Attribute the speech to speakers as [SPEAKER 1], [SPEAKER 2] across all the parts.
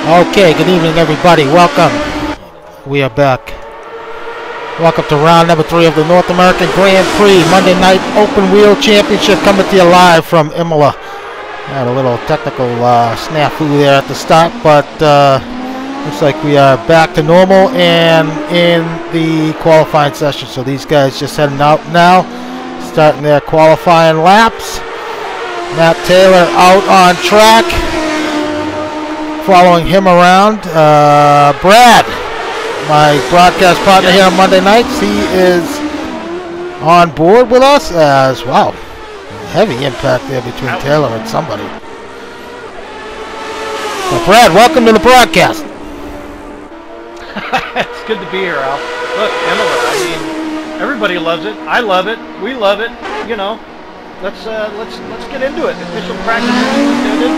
[SPEAKER 1] Okay, good evening everybody. Welcome. We are back. Welcome to round number 3 of the North American Grand Prix Monday Night Open Wheel Championship, coming to you live from Imola. Had a little technical snafu there at the start, but looks like we are back to normal and in the qualifying session. So these guys just heading out now, starting their qualifying laps. Matt Taylor out on track. Following him around, Brad, my broadcast partner here on Monday nights, he is on board with us as well. Heavy impact there between Taylor and somebody. So Brad, welcome to the broadcast.
[SPEAKER 2] It's good to be here, Al. Look, Imola, I mean, everybody loves it. I love it. We love it. You know, let's get into it. Official practice is ended.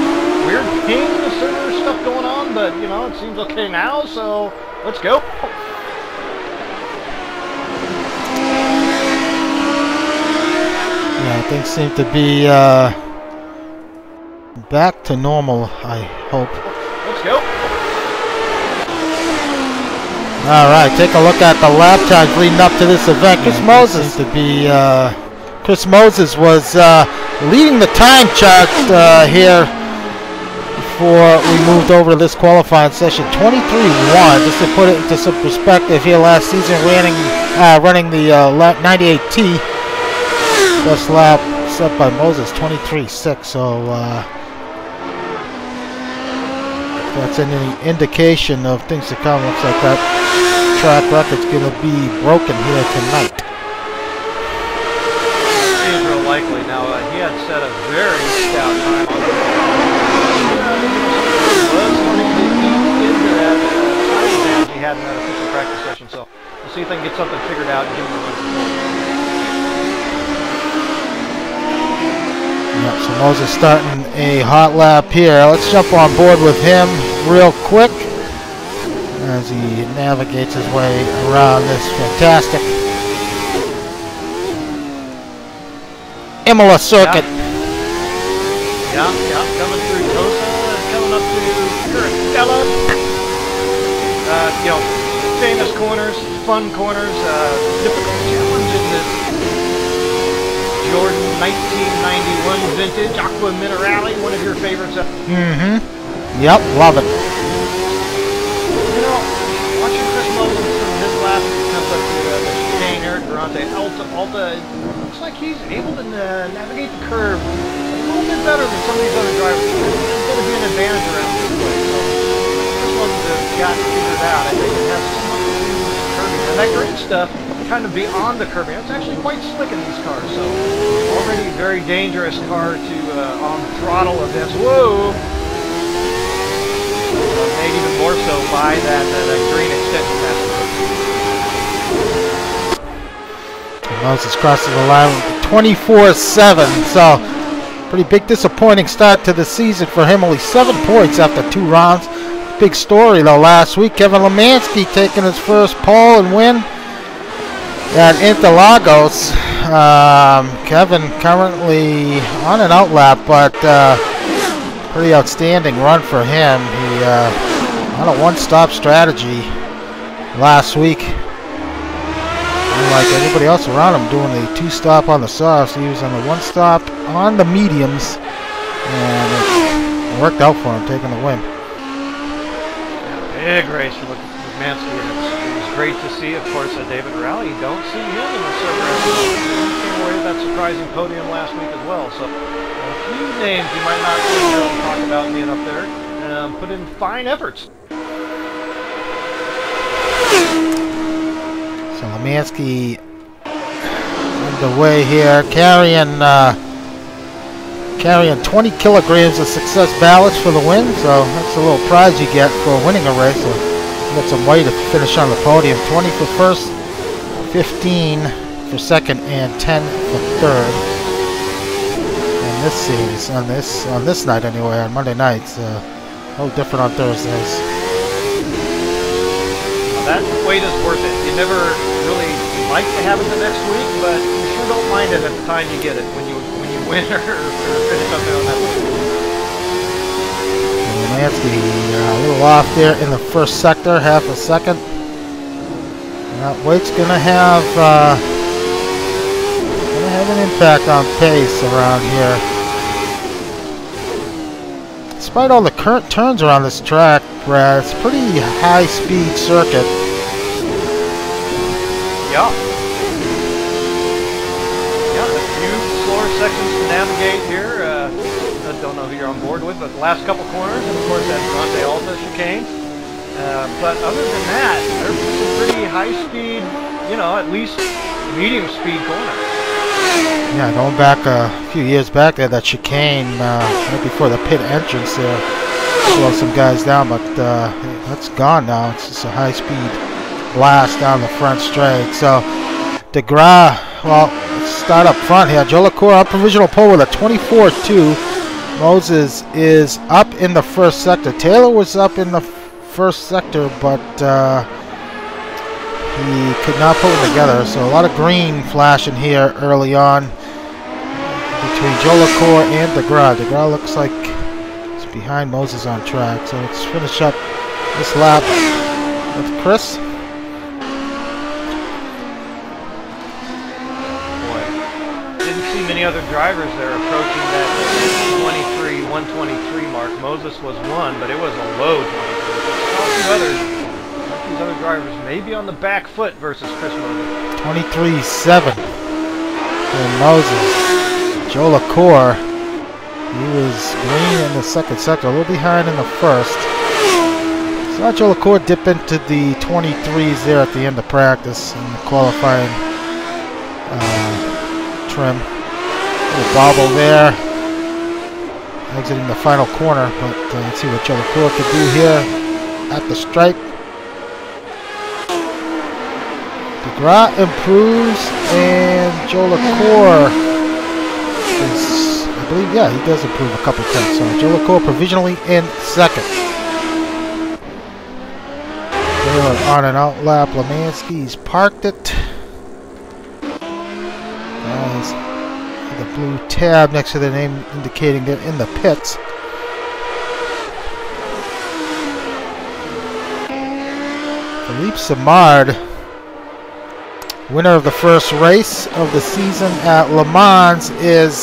[SPEAKER 2] Weird ping server stuff going on, but you know, it seems okay now, so let's go.
[SPEAKER 1] Yeah, things seem to be back to normal, I hope.
[SPEAKER 2] Let's go.
[SPEAKER 1] Alright, take a look at the lap times leading up to this event. Chris Moses was leading the time chart here before we moved over to this qualifying session. 23-1, just to put it into some perspective here, last season running the 98T. Best lap set by Moses, 23.6, so if that's any indication of things to come, looks like that track record's going to be broken here tonight.
[SPEAKER 2] Seems real likely. Now, he had set a very stout time on the he had in that official practice session, so we'll see if they can get something figured out and give him a run.
[SPEAKER 1] Yep, so Moses starting a hot lap here. Let's jump on board with him real quick as he navigates his way around this fantastic Imola circuit.
[SPEAKER 2] Yeah, coming through Tosa, coming up to Curacella. You know, famous corners, fun corners, difficult challenge in this Jordan 1991 vintage Aqua Minerale, one of your favorites.
[SPEAKER 1] Yep, love it.
[SPEAKER 2] You know, watching Chris Moses in his lap comes up to the chicane, Eric Durante, Alta, it looks like he's able to navigate the curve a little bit better than some of these other drivers. There's going to be an advantage around this way. So Chris Moses has got figured out. I think it has something to do with the curbing. And that green stuff kind of beyond the curbing. It's actually quite slick in these cars. So already very dangerous car to on throttle events. Whoa! Made even more so by that green extension pass.
[SPEAKER 1] Moses crosses the line with 24-7. So pretty big disappointing start to the season for him. Only 7 points after 2 rounds. Big story though last week. Kevin Lemansky taking his first pole and win at Interlagos. Kevin currently on an outlap, but pretty outstanding run for him. He on a one-stop strategy last week. Unlike everybody else around him doing the 2-stop on the softs, he was on the 1-stop on the mediums, and it worked out for him, taking the win.
[SPEAKER 2] Big race for Lemansky. It was great to see, of course, David Rowley. You don't see him in the silver. He came away with that surprising podium last week as well. So a few names you might not talk about being up there. Put in fine efforts.
[SPEAKER 1] So Lemansky underway here, carrying 20 kilograms of success ballots for the win, so that's a little prize you get for winning a race. So you get some weight to finish on the podium. 20 for first, 15 for second, and 10 for third. In this series, on this night anyway, on Monday nights, a little different on Thursdays.
[SPEAKER 2] That weight is worth it. You never really like to have it the next week, but you sure don't mind it at the time you get it when you win or finish up there on that list.
[SPEAKER 1] Lansky a little off there in the first sector, half a second. And that weight's gonna have an impact on pace around here. Despite all the current turns around this track, Brad, it's a pretty high-speed circuit.
[SPEAKER 2] Yeah. Yeah, a few slower sections to navigate here. I don't know who you're on board with, but the last couple corners, and of course that Bronte Alta chicane. But other than that, there's some pretty high-speed, you know, at least medium-speed corners.
[SPEAKER 1] Yeah, going back a few years back there, that chicane right before the pit entrance there, slowed some guys down, but that's gone now. It's just a high-speed blast down the front straight. So DeGrasse, well, let's start up front here. Joe LaCour on provisional pole with a 24-2. Moses is up in the first sector. Taylor was up in the first sector, but he could not put it together. So a lot of green flashing here early on between Joe LaCour and DeGrasse. DeGrasse looks like he's behind Moses on track. So let's finish up this lap with Chris.
[SPEAKER 2] Boy, didn't see many other drivers there approaching that 123 mark. Moses was one, but it was a low 23. These other drivers may be on the back foot versus Chris Moses.
[SPEAKER 1] 23-7 for Moses. Joe LaCour, he was green in the second sector, a little behind in the first. Saw Joe LaCour dip into the 23s there at the end of practice in the qualifying trim. Little bobble there, exiting the final corner, but let's see what Joe LaCour could do here at the stripe. DeGrasse improves, and Joe LaCour is, I believe, yeah, he does improve a couple tenths. So Joe LaCour provisionally in second. Taylor on an out lap. Lemansky's parked it. The blue tab next to the name indicating they're in the pits. Philippe Simard, winner of the first race of the season at Le Mans, is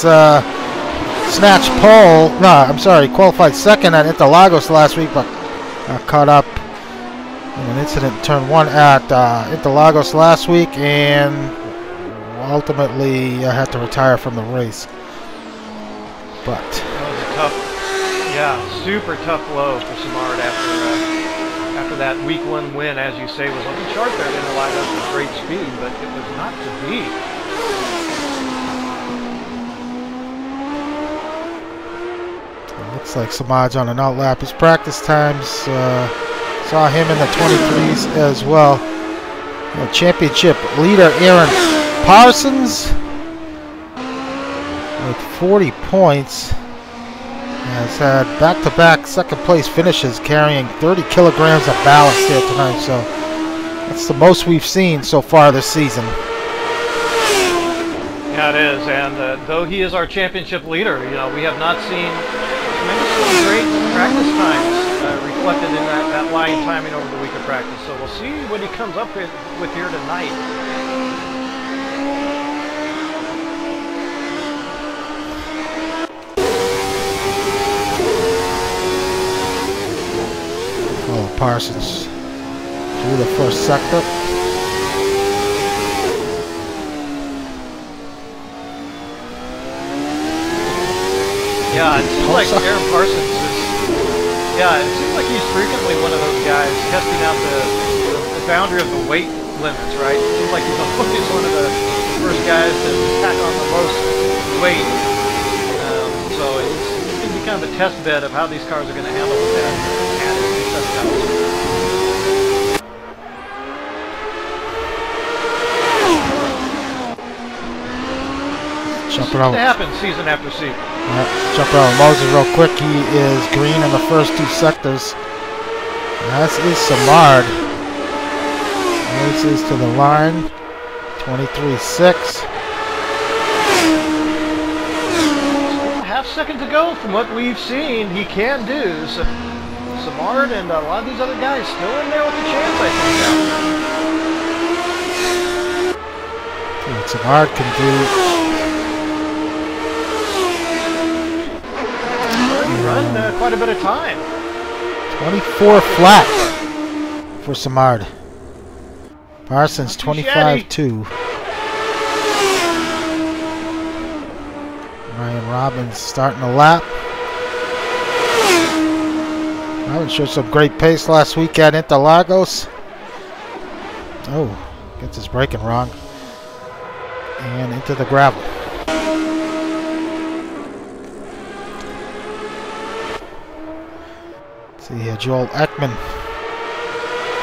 [SPEAKER 1] snatched pole. No, I'm sorry, qualified second at Interlagos last week, but caught up in an incident in turn one at Interlagos last week, and ultimately had to retire from the race. But
[SPEAKER 2] that was a tough, yeah, super tough blow for Simard after that week one win, as you say, was on the chart there. It didn't allow us with great speed, but it was not to be.
[SPEAKER 1] It looks like Simard's on an out lap. His practice times saw him in the 23s as well. Championship leader Aaron Parsons with 40 points has had back-to-back second-place finishes, carrying 30 kilograms of ballast here tonight. So that's the most we've seen so far this season.
[SPEAKER 2] Yeah, it is. And though he is our championship leader, you know, we have not seen tremendously great practice times reflected in that line timing over the week of practice. So we'll see what he comes up with here tonight.
[SPEAKER 1] Parsons through the first sector.
[SPEAKER 2] Yeah, it seems like Aaron Parsons is, yeah, it seems like he's frequently one of those guys testing out the boundary of the weight limits, right? It seems like he's always one of the first guys to pack on the most weight. So it's going to be kind of a test bed of how these cars are going to handle with that added test out.
[SPEAKER 1] Jumping over.
[SPEAKER 2] It happens season after season.
[SPEAKER 1] Jumping over Moses real quick. He is green in the first two sectors. As is Simard. Moses to the line. 23.6.
[SPEAKER 2] Half second to go from what we've seen. He can do. So Simard and a lot of these other guys still in there with a chance, I think.
[SPEAKER 1] See what Simard can do.
[SPEAKER 2] Run quite a bit of time.
[SPEAKER 1] 24 flat for Simard. Parsons 25-2. Ryan Robbins starting a lap. Robbins showed some great pace last week at Interlagos. Oh, gets his braking wrong. And into the gravel. See here, Joel Ekman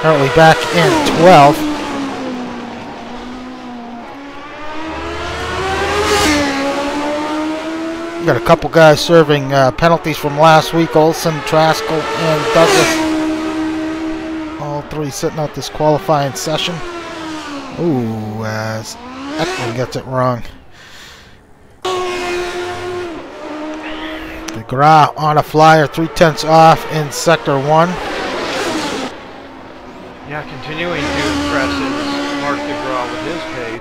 [SPEAKER 1] currently back in 12th. Got a couple guys serving penalties from last week. Olsen, Traskell, and Douglas. All three sitting out this qualifying session. Ooh, as Ekman gets it wrong. DeGraw on a flyer, 3/10 off in sector 1.
[SPEAKER 2] Yeah, continuing to impress is Mark DeGraw with his pace.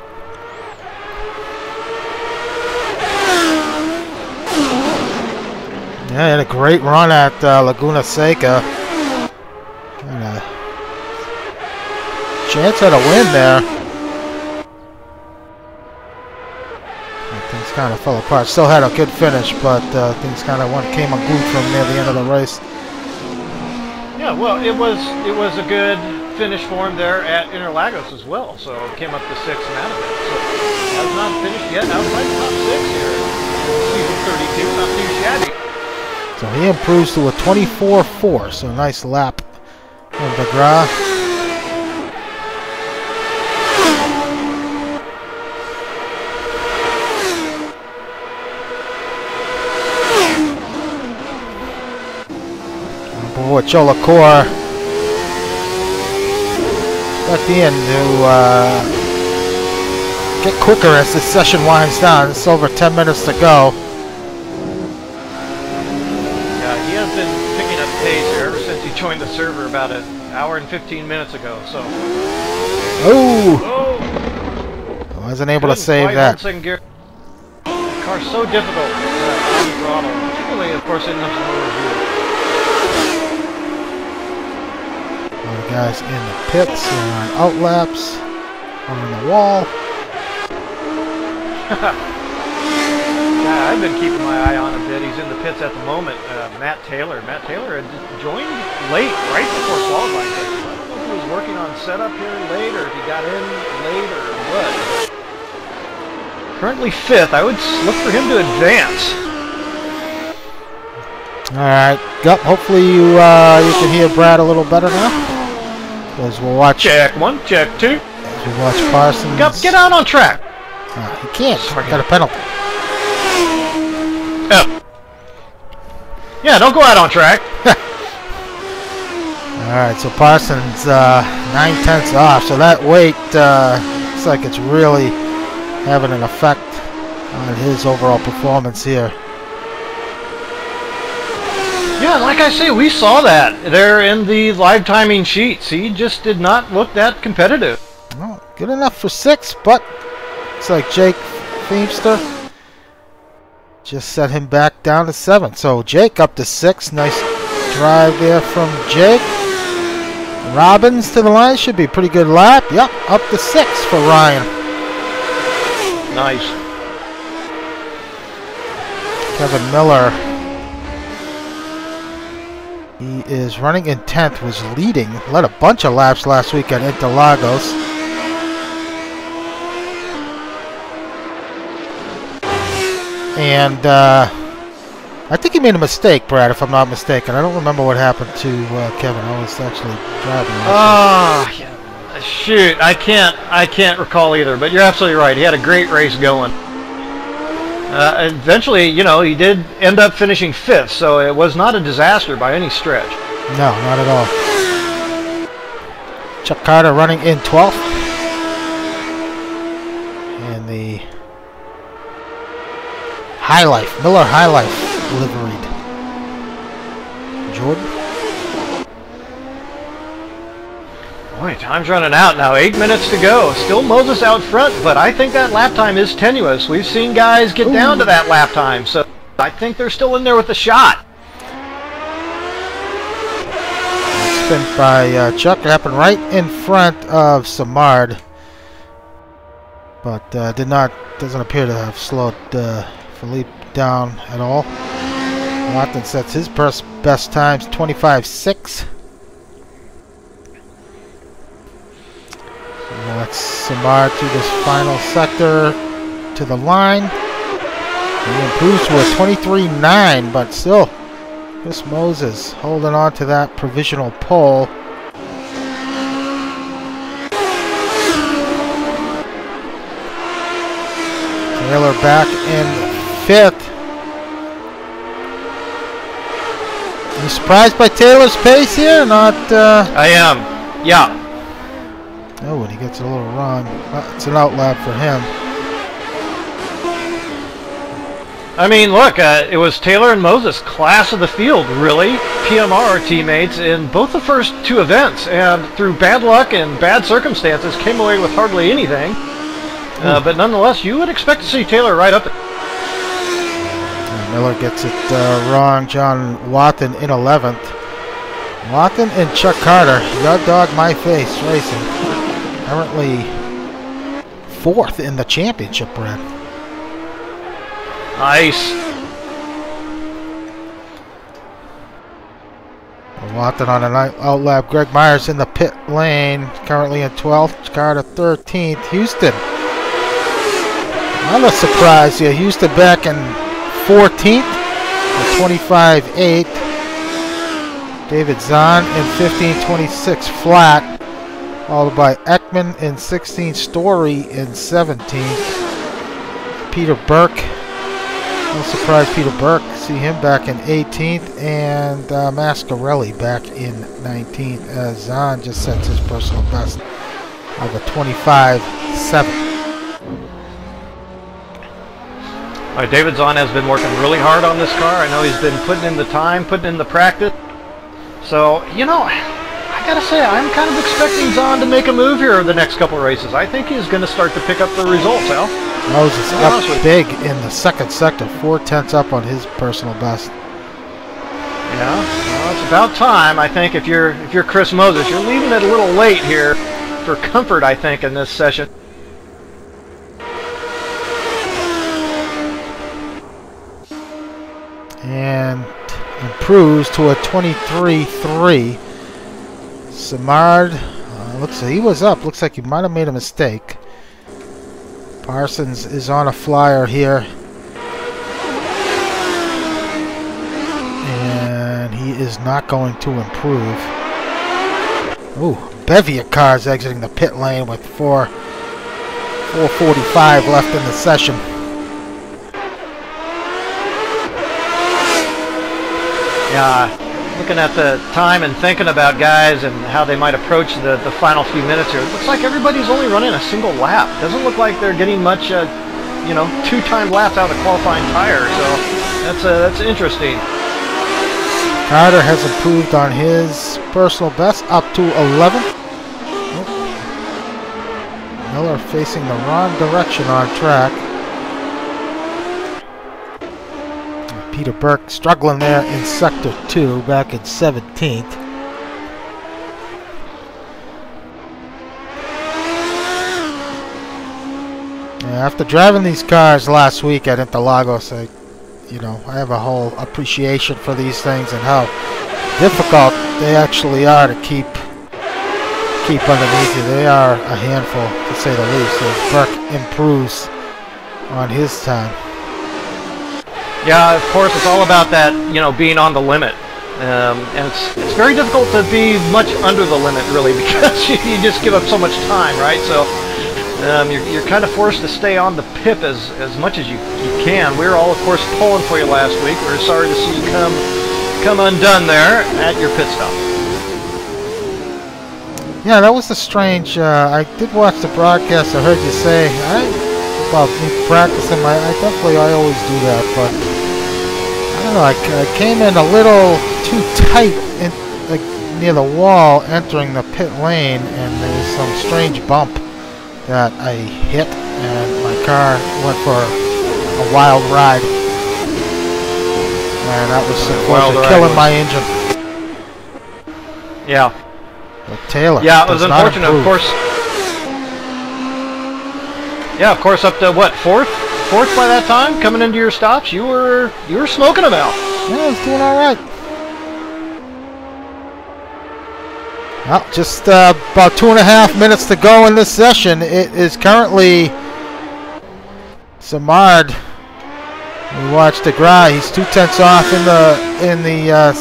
[SPEAKER 1] Yeah, he had a great run at Laguna Seca. And a chance at a win there. And things kind of fell apart. Still had a good finish, but things kind of came unglued from near the end of the race.
[SPEAKER 2] Yeah, well, it was a good finish for him there at Interlagos as well. So came up to 6th and out of it. So has not finished yet outside the top 6 here. Season 32, not too shabby.
[SPEAKER 1] So he improves to a 24-4, so a nice lap from DeGraw. Boy, Cholacore at the end to get quicker as this session winds down. It's over 10 minutes to go.
[SPEAKER 2] Joined the server about an hour and 15 minutes ago, so.
[SPEAKER 1] Oh! I wasn't able to save that.
[SPEAKER 2] Gear. Car's so difficult on the throttle, particularly, of course, in the lower gear.
[SPEAKER 1] All the guys in the pits and on outlaps, on the wall.
[SPEAKER 2] Yeah, I've been keeping my eye on a bit. He's in the pits at the moment. Matt Taylor had joined late, right before qualifying. I don't know if he was working on setup here late, or if he got in late, or what. Currently 5th. I would look for him to advance.
[SPEAKER 1] All right. Yep. Hopefully you can hear Brad a little better now. As we'll watch.
[SPEAKER 2] Check 1, check 2.
[SPEAKER 1] As we watch Parsons.
[SPEAKER 2] Get out on track.
[SPEAKER 1] He can't. Got a penalty.
[SPEAKER 2] Oh. Yeah, don't go out on track.
[SPEAKER 1] Alright, so Parsons 9/10 off. So that weight looks like it's really having an effect on his overall performance here.
[SPEAKER 2] Yeah, like I say, we saw that there in the live timing sheets. He just did not look that competitive.
[SPEAKER 1] Well, good enough for 6th, but looks like Jake Feemster just set him back down to 7th. So Jake up to 6th. Nice drive there from Jake. Robbins to the line. Should be a pretty good lap. Yep, up to 6th for Ryan.
[SPEAKER 2] Nice.
[SPEAKER 1] Kevin Miller. He is running in 10th. Was leading. Led a bunch of laps last week at Interlagos. And I think he made a mistake, Brad, if I'm not mistaken. I don't remember what happened to Kevin. I was actually driving.
[SPEAKER 2] Shoot, I can't recall either. But you're absolutely right. He had a great race going. Eventually, you know, he did end up finishing 5th, so it was not a disaster by any stretch.
[SPEAKER 1] No, not at all. Chuck Carter running in 12th. And the Miller High Life liveried. Jordan.
[SPEAKER 2] Boy, time's running out now. 8 minutes to go. Still Moses out front, but I think that lap time is tenuous. We've seen guys get down to that lap time, so I think they're still in there with the shot.
[SPEAKER 1] Spin by Chuck happened right in front of Simard, but doesn't appear to have slowed Philippe down at all. Watson sets his best times 25.6. That's Simard to this final sector to the line. He improves to a 23.9, but still, Chris Moses holding on to that provisional pole. Taylor back in 5th. You surprised by Taylor's pace here? Not.
[SPEAKER 2] I am. Yeah.
[SPEAKER 1] Oh, and he gets it a little wrong. It's an outlap for him.
[SPEAKER 2] I mean, look, it was Taylor and Moses, class of the field, really. PMR teammates in both the first 2 events, and through bad luck and bad circumstances, came away with hardly anything. But nonetheless, you would expect to see Taylor right up there.
[SPEAKER 1] Miller gets it wrong. John Watton in 11th. Watton and Chuck Carter, your dog, my face, racing. Currently 4th in the championship run.
[SPEAKER 2] Nice.
[SPEAKER 1] Watton on an outlap. Greg Myers in the pit lane, currently in 12th. Carter 13th. Houston. Another surprise here. Houston back in 14th at 25.8. David Zahn in 15.26 flat. Followed by Ekman in 16th. Story in 17th. Peter Burke. No surprise, Peter Burke. See him back in 18th. And Mascarelli back in 19th as Zahn just sets his personal best of a 25.7.
[SPEAKER 2] David Zahn has been working really hard on this car. I know he's been putting in the time, putting in the practice. So, you know, I gotta say, I'm kind of expecting Zahn to make a move here over the next couple of races. I think he's going to start to pick up the results, Al.
[SPEAKER 1] Moses up big in the second sector, 4/10 up on his personal best.
[SPEAKER 2] Yeah, well, it's about time. I think if you're Chris Moses, you're leaving it a little late here for comfort, I think, in this session.
[SPEAKER 1] And improves to a 23.3. Simard, looks like he was up. Looks like he might have made a mistake. Parsons is on a flyer here. And he is not going to improve. Ooh, bevy of cars exiting the pit lane with 4:45 left in the session.
[SPEAKER 2] Yeah, looking at the time and thinking about guys and how they might approach the final few minutes here, it looks like everybody's only running a single lap. Doesn't look like they're getting much, you know, 2-time laps out of qualifying tires. So that's interesting.
[SPEAKER 1] Carter has improved on his personal best up to 11th. Oh. Miller facing the wrong direction on track. Peter Burke struggling there in Sector 2, back in 17th. After driving these cars last week at Interlagos, I have a whole appreciation for these things and how difficult they actually are to keep underneath you. They are a handful, to say the least. As Burke improves on his time.
[SPEAKER 2] Yeah, of course, it's all about that, being on the limit. And it's very difficult to be much under the limit, really, because you just give up so much time, right? So you're kind of forced to stay on the pip as much as you can. We were all, of course, pulling for you last week. We were sorry to see you come undone there at your pit stop.
[SPEAKER 1] Yeah, that was a strange. I did watch the broadcast. I heard you say about me practicing. I always do that, but I don't know. I came in a little too tight and near the wall entering the pit lane, and there was some strange bump that I hit, and my car went for a wild ride. And that was unfortunately killing my engine.
[SPEAKER 2] Yeah.
[SPEAKER 1] But Taylor,
[SPEAKER 2] yeah, it was unfortunate, of course. Yeah, of course, up to what, fourth by that time, coming into your stops, you were smoking them out.
[SPEAKER 1] Yeah, I was doing all right. Well, just about 2.5 minutes to go in this session. It is currently Simard. We watched DeGrasse. He's 2/10 off in the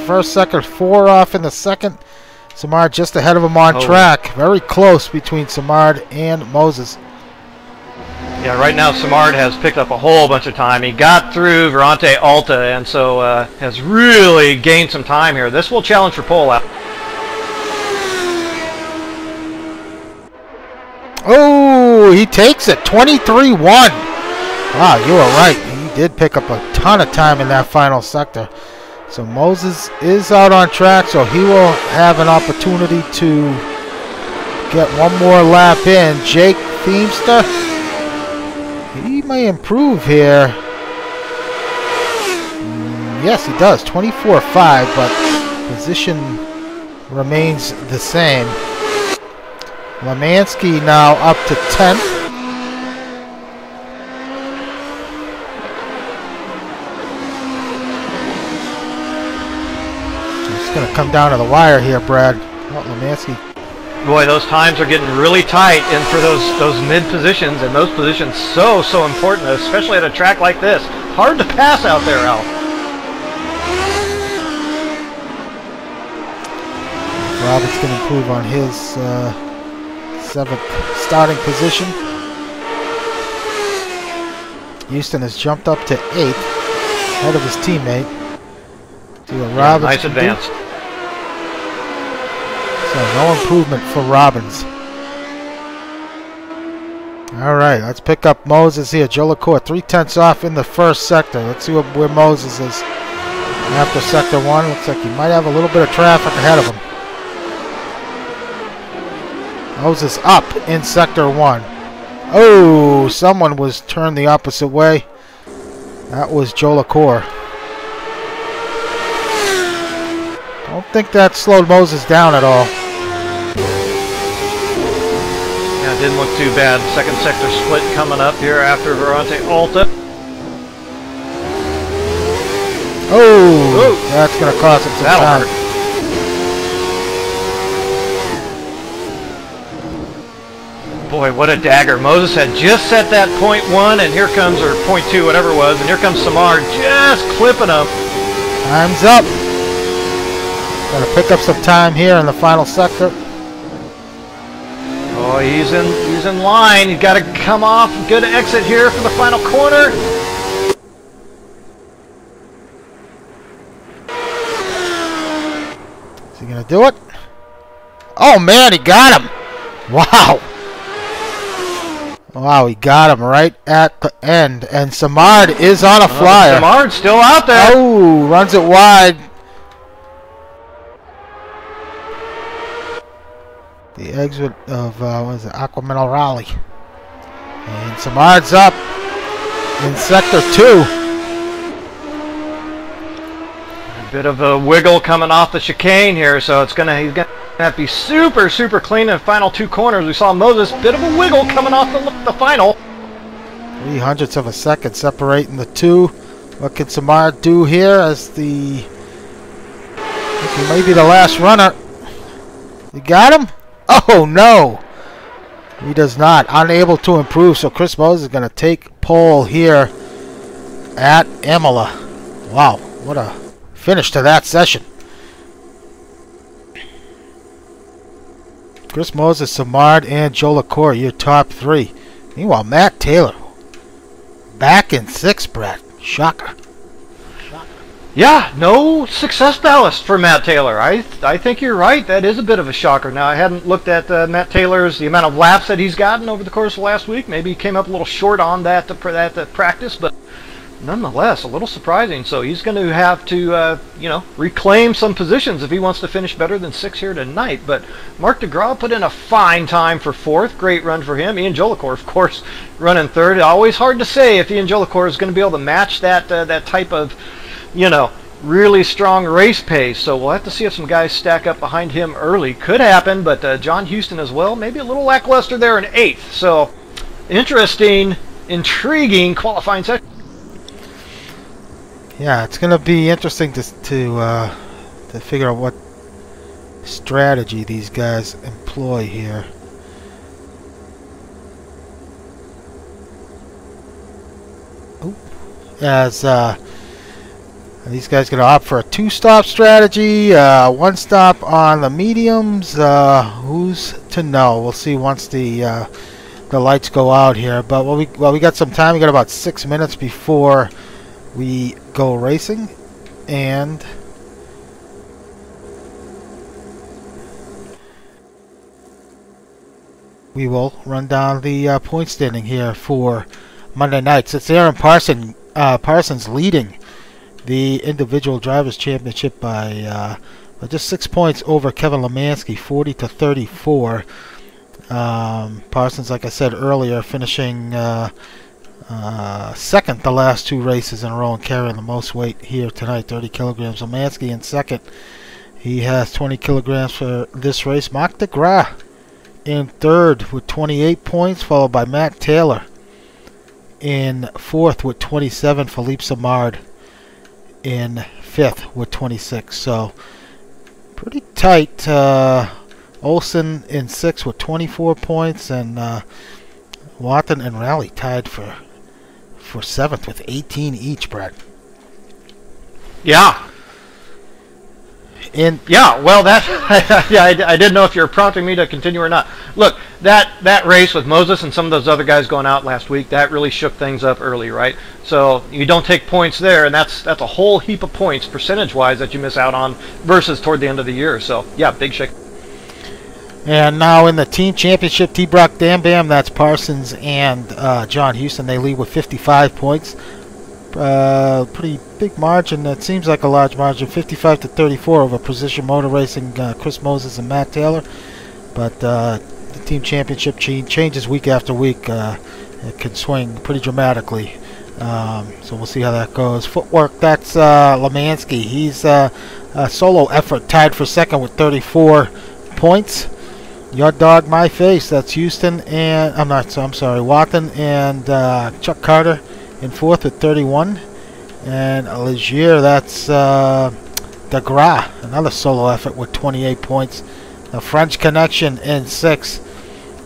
[SPEAKER 1] first second, 4 off in the second. Simard just ahead of him on track. Very close between Simard and Moses.
[SPEAKER 2] Yeah, right now Simard has picked up a whole bunch of time. He got through Virante Alta, and so has really gained some time here. This will challenge for pole out.
[SPEAKER 1] Oh, he takes it. 23-1. Wow, you were right. He did pick up a ton of time in that final sector. So Moses is out on track, so he will have an opportunity to get one more lap in. Jake Feemster, he may improve here. Yes, he does. 24-5, but position remains the same. Lemansky now up to 10th. It's going to come down to the wire here, Brad. Oh, Lemansky.
[SPEAKER 2] Boy, those times are getting really tight in for those mid positions, and those positions so important, especially at a track like this. Hard to pass out there, Al.
[SPEAKER 1] Robert's going to improve on his 7th starting position. Houston has jumped up to 8th, ahead of his teammate. Robbins,
[SPEAKER 2] nice advance.
[SPEAKER 1] So no improvement for Robbins. All right, let's pick up Moses here. Joe LaCour, 3/10 off in the first sector. Let's see where Moses is after sector 1. Looks like he might have a little bit of traffic ahead of him. Moses up in sector 1. Oh, someone was turned the opposite way. That was Joe LaCour. Don't think that slowed Moses down at all.
[SPEAKER 2] Yeah, it didn't look too bad. Second sector split coming up here after Virante Alta.
[SPEAKER 1] Oh, that's going to cost him some time.
[SPEAKER 2] Hurt. Boy, what a dagger. Moses had just set that .1, and here comes, or .2, whatever it was, and here comes Simard just clipping him.
[SPEAKER 1] Time's up. Got to pick up some time here in the final sector.
[SPEAKER 2] Oh, he's in line. He's got to come off. Good exit here for the final corner.
[SPEAKER 1] Is he going to do it? Oh, man, he got him. Wow. Wow, he got him right at the end. And Simard is on a flyer.
[SPEAKER 2] Simard's still out there.
[SPEAKER 1] Oh, runs it wide. The exit of, what is it, Aqua Minerale. And Simard's up in sector 2.
[SPEAKER 2] A bit of a wiggle coming off the chicane here, so he's gonna have to be super clean in the final 2 corners. We saw Moses, bit of a wiggle coming off the final.
[SPEAKER 1] 0.03 of a second separating the 2. What can Simard do here as the... I think he may be the last runner. You got him? Oh, no. He does not. Unable to improve, so Chris Moses is going to take pole here at Imola. Wow, what a finish to that session. Chris Moses, Simard, and Joe LaCour, your top 3. Meanwhile, Matt Taylor back in 6th, Brett. Shocker.
[SPEAKER 2] Yeah, no success ballast for Matt Taylor. I think you're right. That is a bit of a shocker. Now, I hadn't looked at Matt Taylor's, the amount of laps that he's gotten over the course of last week. Maybe he came up a little short on that for that practice, but nonetheless, a little surprising. So he's going to have to, reclaim some positions if he wants to finish better than 6 here tonight. But Mark DeGraw put in a fine time for 4th. Great run for him. Ian Jolicoeur, of course, running 3rd. Always hard to say if Ian Jolicoeur is going to be able to match that type of, really strong race pace. So we'll have to see if some guys stack up behind him early. Could happen, but John Houston as well. Maybe a little lackluster there in 8th. So interesting, intriguing qualifying session.
[SPEAKER 1] Yeah, it's going to be interesting to figure out what strategy these guys employ here. Ooh. As these guys going to opt for a 2-stop strategy, 1 stop on the mediums. Who's to know? We'll see once the lights go out here. But we got some time. We got about 6 minutes before we go racing, and we will run down the point standing here for Monday nights. It's Aaron Parsons leading the individual drivers championship by just 6 points over Kevin Lemansky, 40-34. Parsons, like I said earlier, finishing second the last 2 races in a row and carrying the most weight here tonight, 30 kilograms. Lemansky in second. He has 20 kilograms for this race. Mark DeGraw in third with 28 points, followed by Matt Taylor in fourth with 27. Philippe Simard in fifth with 26. So pretty tight. Olsen in sixth with 24 points, and Watton and Raleigh tied for seventh with 18 each, Brad.
[SPEAKER 2] Yeah. Well, that I didn't know if you were prompting me to continue or not. Look, that race with Moses and some of those other guys going out last week, that really shook things up early, right? So you don't take points there, and that's a whole heap of points percentage-wise that you miss out on versus toward the end of the year. So yeah, big shake.
[SPEAKER 1] And now in the team championship, T-Brock Dam Bam, that's Parsons and John Houston. They lead with 55 points. Pretty big margin. It seems like a large margin, 55-34 over Precision Motor Racing, Chris Moses and Matt Taylor. But the team championship changes week after week. It can swing pretty dramatically. So we'll see how that goes. Footwork, that's Lemansky. He's a solo effort, tied for second with 34 points. Your Dog, My Face, that's Houston and I'm sorry, Watton and Chuck Carter in fourth with 31. And Legier, that's DeGraw, another solo effort with 28 points. The French Connection in sixth.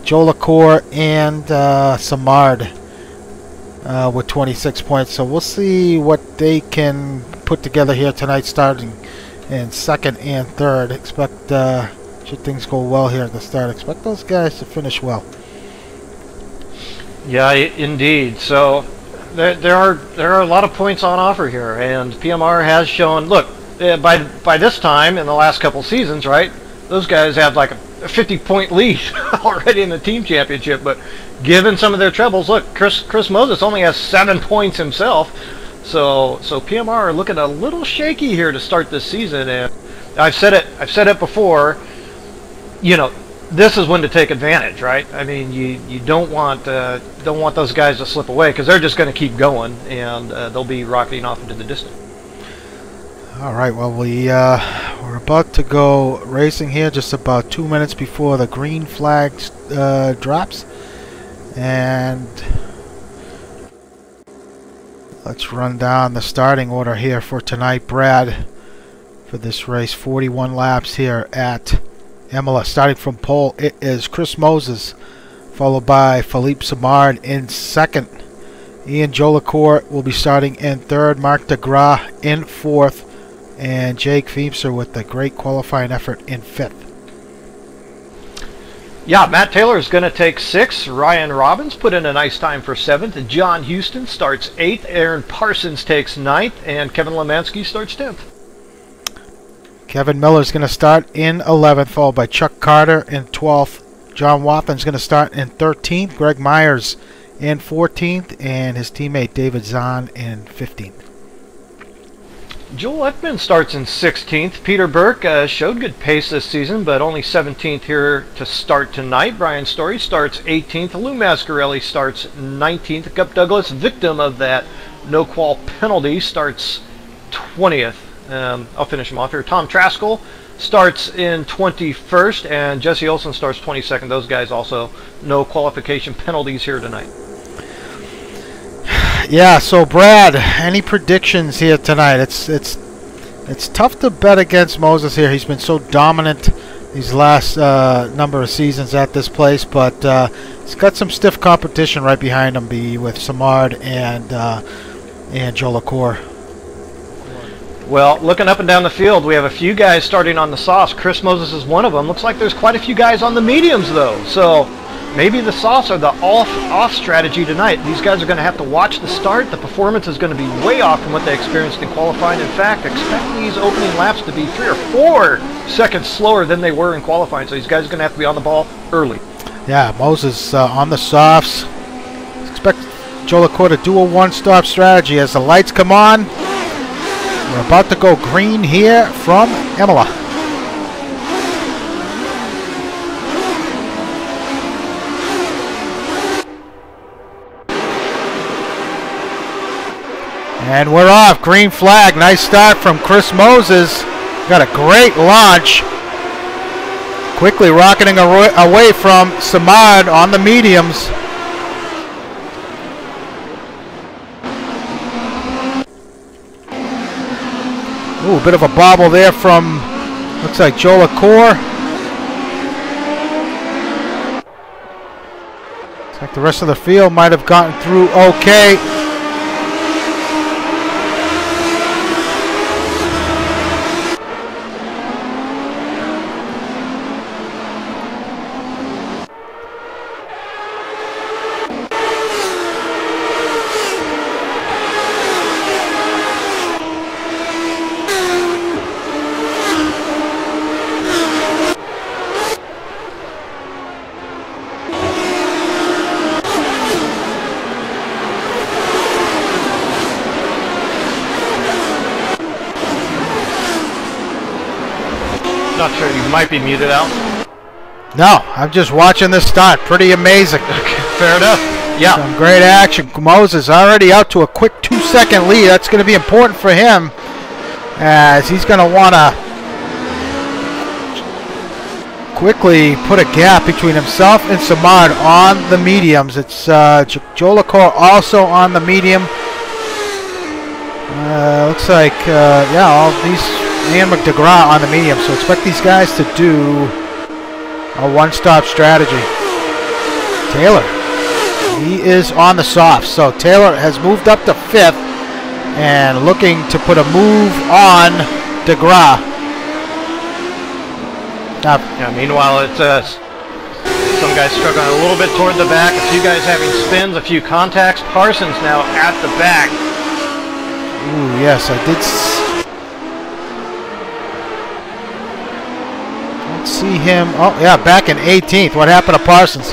[SPEAKER 1] Jolicoeur and Simard with 26 points. So we'll see what they can put together here tonight, starting in second and third. Expect should things go well here at the start, expect those guys to finish well.
[SPEAKER 2] Yeah, indeed. So there are a lot of points on offer here, and PMR has shown. Look, by this time in the last couple seasons, right? Those guys have like a 50-point lead already in the team championship. But given some of their troubles, look, Chris Moses only has 7 points himself. So PMR are looking a little shaky here to start this season, and I've said it before. This is when to take advantage, right? I mean, you don't want those guys to slip away, because they're just going to keep going, and they'll be rocketing off into the distance.
[SPEAKER 1] All right, well, we're about to go racing here, just about 2 minutes before the green flag drops, and let's run down the starting order here for tonight, Brad, for this race. 41 laps here at Imola. Starting from pole, it is Chris Moses, followed by Philippe Simard in second. Ian Jolicoeur will be starting in third. Mark DeGraw in fourth. And Jake Feemster with a great qualifying effort in fifth.
[SPEAKER 2] Yeah, Matt Taylor is going to take sixth. Ryan Robbins put in a nice time for seventh. John Houston starts eighth. Aaron Parsons takes ninth. And Kevin Lemansky starts 10th.
[SPEAKER 1] Kevin Miller is going to start in 11th, followed by Chuck Carter in 12th. John Watton is going to start in 13th. Greg Myers in 14th, and his teammate David Zahn in 15th.
[SPEAKER 2] Joel Ekman starts in 16th. Peter Burke showed good pace this season, but only 17th here to start tonight. Brian Story starts 18th. Lou Mascarelli starts 19th. Gup Douglas, victim of that no-qual penalty, starts 20th. I'll finish him off here. Tom Traskell starts in 21st, and Jesse Olsen starts 22nd. Those guys also no qualification penalties here tonight.
[SPEAKER 1] Yeah, so Brad, any predictions here tonight? It's tough to bet against Moses here. He's been so dominant these last number of seasons at this place, but he's got some stiff competition right behind him, with Simard and Joe LaCour.
[SPEAKER 2] Well, looking up and down the field, we have a few guys starting on the softs. Chris Moses is one of them. Looks like there's quite a few guys on the mediums, though. So maybe the softs are the off strategy tonight. These guys are going to have to watch the start. The performance is going to be way off from what they experienced in qualifying. In fact, expect these opening laps to be 3 or 4 seconds slower than they were in qualifying. So these guys are going to have to be on the ball early.
[SPEAKER 1] Yeah, Moses on the softs. Expect Joe LaCour to do a one-stop strategy as the lights come on. We're about to go green here from Imola. And we're off. Green flag. Nice start from Chris Moses. Got a great launch. Quickly rocketing away from Simard on the mediums. Ooh, a bit of a bobble there from, looks like Joe LaCour. Looks like the rest of the field might have gotten through okay.
[SPEAKER 2] Not sure, you might be muted out.
[SPEAKER 1] No, I'm just watching this start. Pretty amazing.
[SPEAKER 2] Okay, fair enough. Yeah.
[SPEAKER 1] Some great action. Moses already out to a quick 2-second lead. That's going to be important for him, as he's going to want to quickly put a gap between himself and Simard on the mediums. It's Joe LaCour also on the medium. Looks like, yeah, all these, and McDeGraw on the medium. So expect these guys to do a one-stop strategy. Taylor, he is on the softs. So Taylor has moved up to 5th and looking to put a move on DeGraw.
[SPEAKER 2] Yeah, meanwhile, it's some guys struggling a little bit toward the back, a few guys having spins, a few contacts. Parsons now at the back.
[SPEAKER 1] Ooh, yes, I did see him. Oh, yeah, back in 18th. What happened to Parsons?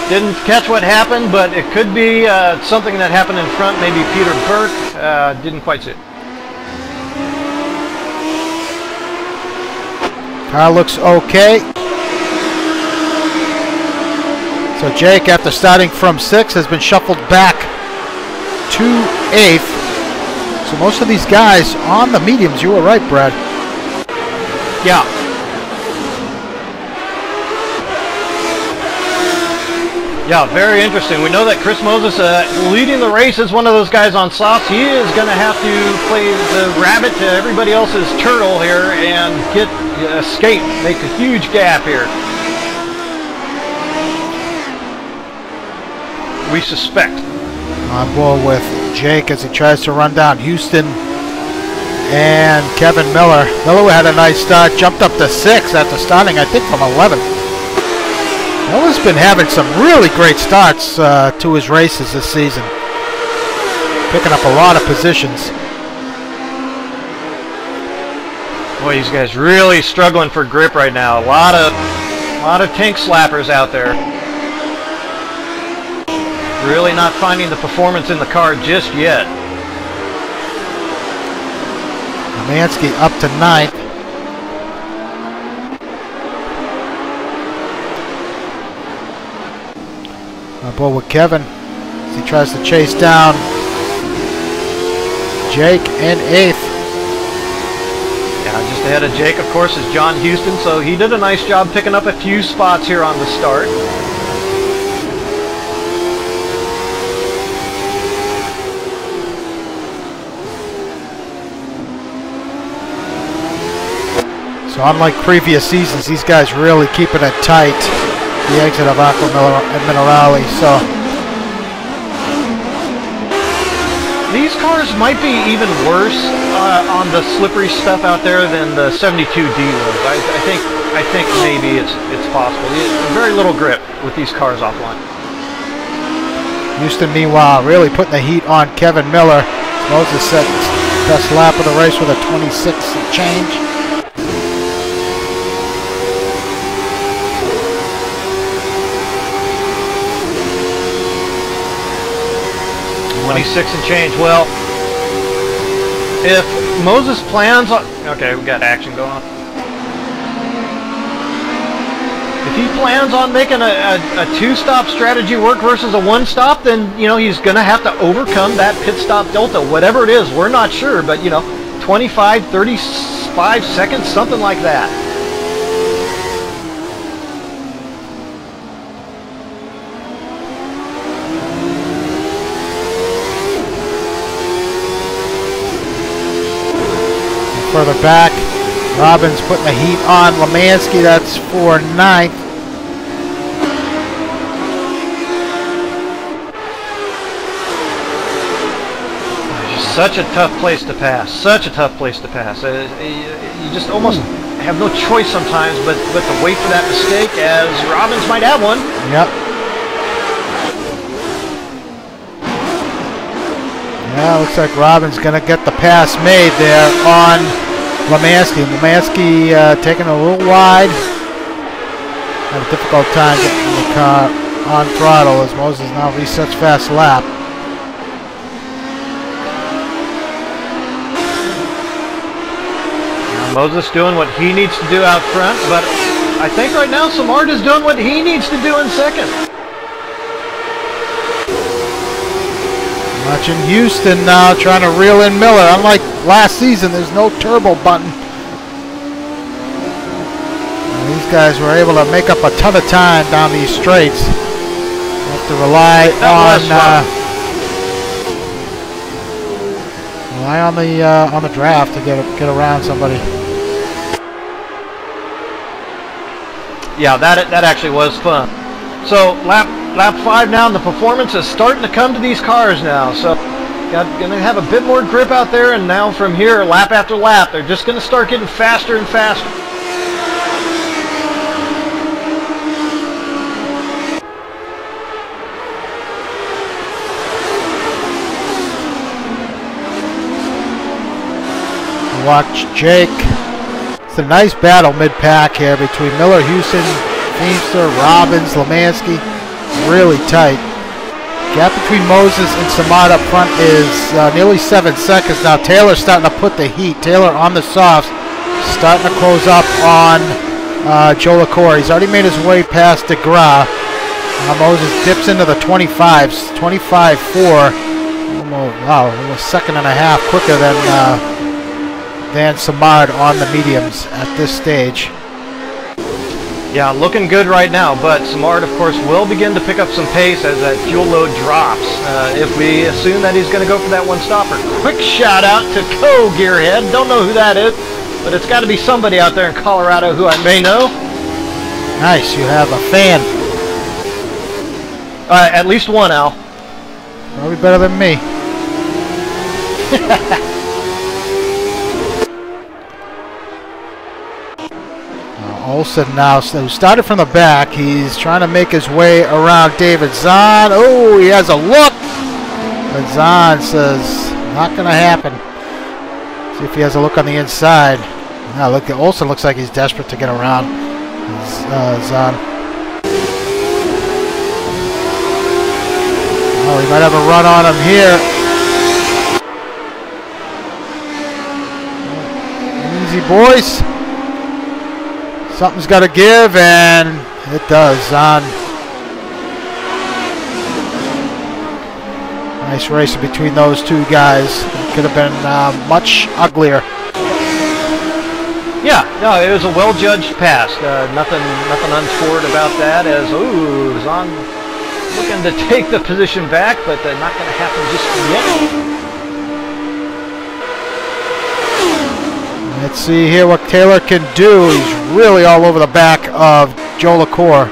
[SPEAKER 2] Didn't catch what happened, but it could be something that happened in front. Maybe Peter Burke didn't quite see it.
[SPEAKER 1] Car looks okay. So Jake, after starting from 6th, has been shuffled back to 8th. So most of these guys on the mediums. You were right, Brad.
[SPEAKER 2] Yeah. Yeah, very interesting. We know that Chris Moses leading the race is one of those guys on softs. He is going to have to play the rabbit to everybody else's turtle here and escape, make a huge gap here. We suspect.
[SPEAKER 1] On board with Jake as he tries to run down Houston and Kevin Miller. Miller had a nice start, jumped up to 6th after starting, I think, from 11th. Miller's been having some really great starts to his races this season, picking up a lot of positions.
[SPEAKER 2] Boy, these guys really struggling for grip right now. A lot of tank slappers out there. Really not finding the performance in the car just yet.
[SPEAKER 1] Lemansky up to 9th. Ball with Kevin as he tries to chase down Jake in 8th.
[SPEAKER 2] Yeah, just ahead of Jake, of course, is John Houston, so he did a nice job picking up a few spots here on the start.
[SPEAKER 1] So unlike previous seasons, these guys really keeping it tight. The exit of Aqua Minerale, so
[SPEAKER 2] these cars might be even worse on the slippery stuff out there than the 72D was. I think maybe it's possible. Very little grip with these cars offline.
[SPEAKER 1] Houston, meanwhile, really putting the heat on Kevin Miller. Moses set best lap of the race with a 26 and change.
[SPEAKER 2] 26 and change. Well, if Moses plans on... Okay, we got action going on. If he plans on making a two-stop strategy work versus a one-stop, then, you know, he's going to have to overcome that pit stop delta, whatever it is. We're not sure, but, you know, 25, 35 seconds, something like that.
[SPEAKER 1] Further back, Robbins putting the heat on Lemansky. That's for 9th.
[SPEAKER 2] Such a tough place to pass. Such a tough place to pass. You just almost have no choice sometimes but to wait for that mistake, as Robbins might have one.
[SPEAKER 1] Yep. Yeah, looks like Robbins going to get the pass made there on Lemansky. Lemansky taking a little wide. Had a difficult time getting the car on throttle as Moses now resets fast lap.
[SPEAKER 2] Now Moses doing what he needs to do out front, but I think right now Simard is doing what he needs to do in second.
[SPEAKER 1] Watching Houston now trying to reel in Miller. Unlike last season, there's no turbo button. And these guys were able to make up a ton of time down these straights. Have to rely on the draft to get around somebody.
[SPEAKER 2] Yeah, that actually was fun. So lap 5 now, and the performance is starting to come to these cars now. So gonna have a bit more grip out there, and now from here, lap after lap, they're just gonna start getting faster and faster.
[SPEAKER 1] Watch Jake. It's a nice battle mid-pack here between Miller, Houston, Feimster, Robbins, Lemansky. Really tight. Gap between Moses and Simard up front is nearly 7 seconds now. Taylor's starting to put the heat. Taylor on the softs, starting to close up on Joe LaCour. He's already made his way past DeGrasse. Moses dips into the 25s. 25.4. Almost a second and a half quicker than Simard on the mediums at this stage.
[SPEAKER 2] Yeah, looking good right now, but Simard, of course, will begin to pick up some pace as that fuel load drops. If we assume that he's going to go for that one-stopper. Quick shout-out to Co-Gearhead. Don't know who that is, but it's got to be somebody out there in Colorado who I may know.
[SPEAKER 1] Nice, you have a fan.
[SPEAKER 2] At least one, Al.
[SPEAKER 1] Probably better than me. Olsen now, who started from the back, he's trying to make his way around David Zahn. Oh, he has a look, but Zahn says not going to happen. See if he has a look on the inside. Now look, Olsen looks like he's desperate to get around Zahn. Oh, he might have a run on him here. Easy, boys. Something's got to give, and it does. Nice race between those two guys. It could have been much uglier.
[SPEAKER 2] Yeah, no, it was a well-judged pass. Nothing untoward about that. As Zahn looking to take the position back, but not going to happen just yet.
[SPEAKER 1] Let's see here what Taylor can do. He's really all over the back of Joe LaCour.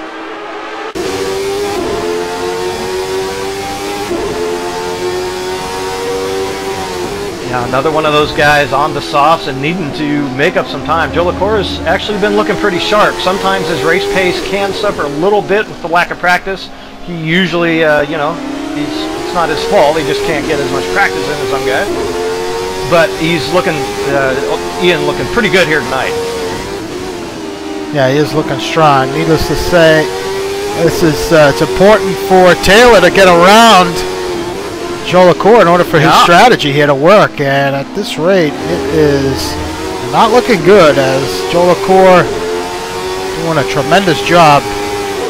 [SPEAKER 2] Yeah, another one of those guys on the softs and needing to make up some time. Joe LaCour has actually been looking pretty sharp. Sometimes his race pace can suffer a little bit with the lack of practice. He usually, you know, it's not his fault. He just can't get as much practice in as some guys. But he's looking, Ian looking pretty good here tonight.
[SPEAKER 1] Yeah, he is looking strong. Needless to say, this is it's important for Taylor to get around Joe LaCour in order for his strategy here to work. And at this rate, it is not looking good, as Joe LaCour doing a tremendous job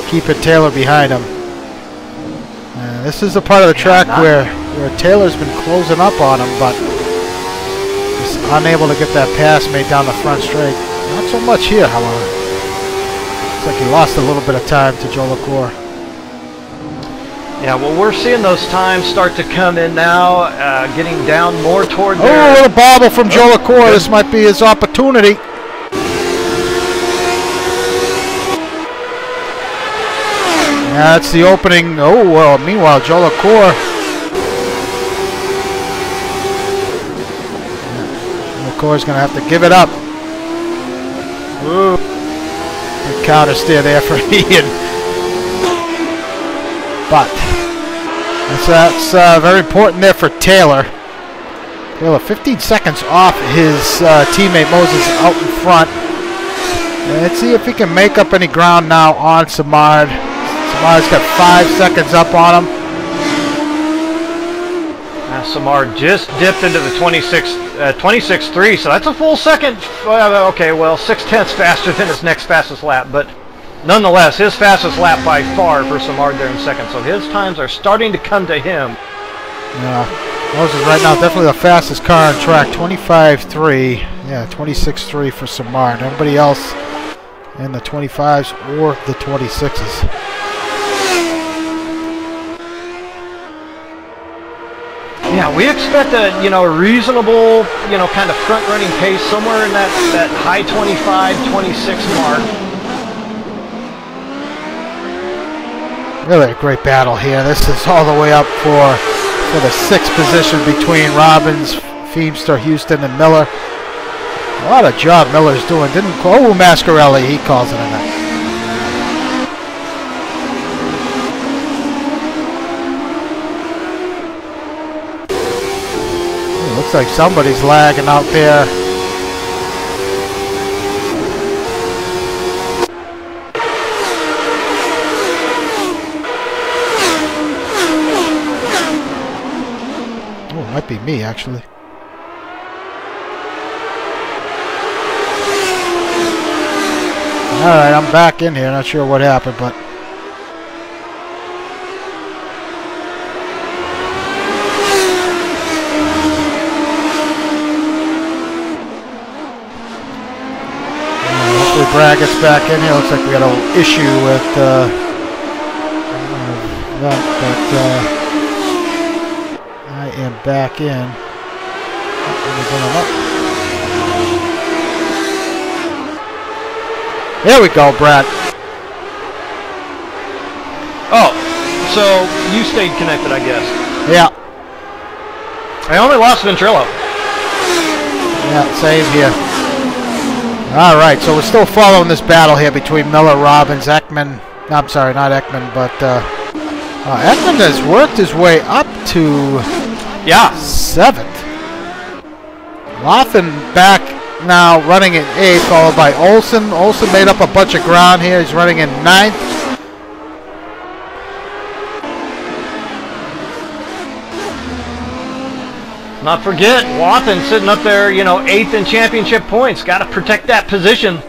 [SPEAKER 1] keeping Taylor behind him. And this is the part of the track where Taylor's been closing up on him, but just unable to get that pass made down the front straight. Not so much here, however. Looks like he lost a little bit of time to Joe LaCour.
[SPEAKER 2] Yeah, well, we're seeing those times start to come in now, getting down more toward
[SPEAKER 1] a little bobble from Joe LaCour. This might be his opportunity. Yeah, that's the opening. Oh, well, meanwhile, Joe LaCour. LaCour's going to have to give it up. Ooh. Good counter steer there for Ian. But that's very important there for Taylor. Taylor 15 seconds off his teammate Moses out in front. And let's see if he can make up any ground now on Simard. Simard's got 5 seconds up on him.
[SPEAKER 2] Simard just dipped into the 26.3, so that's a full second. Okay, well, 0.6 faster than his next fastest lap, but nonetheless, his fastest lap by far for Simard there in second, so his times are starting to come to him.
[SPEAKER 1] Yeah, Moses right now definitely the fastest car on track, 25.3. Yeah, 26.3 for Simard. Everybody else in the 25s or the 26s.
[SPEAKER 2] Yeah, we expect a reasonable kind of front running pace somewhere in that high 25, 26 mark.
[SPEAKER 1] Really a great battle here. This is all the way up for the 6th position between Robbins, Feemster, Houston, and Miller. A lot of job Miller's doing. Mascarelli, he calls it a night. Looks like somebody's lagging out there. Oh, it might be me, actually. Alright, I'm back in here. Not sure what happened, but... Brad gets back in here. Looks like we got an issue with that, but I am back in. There we go, Brad.
[SPEAKER 2] Oh, so you stayed connected, I guess.
[SPEAKER 1] Yeah.
[SPEAKER 2] I only lost Ventrilo.
[SPEAKER 1] Yeah, same here. All right, so we're still following this battle here between Miller, Robbins, Ekman. No, I'm sorry, not Ekman, but Ekman has worked his way up to 7th. Lawson back now running in 8th, followed by Olsen. Olsen made up a bunch of ground here. He's running in 9th.
[SPEAKER 2] Not forget, Wathan sitting up there, you know, 8th in championship points. Got to protect that position.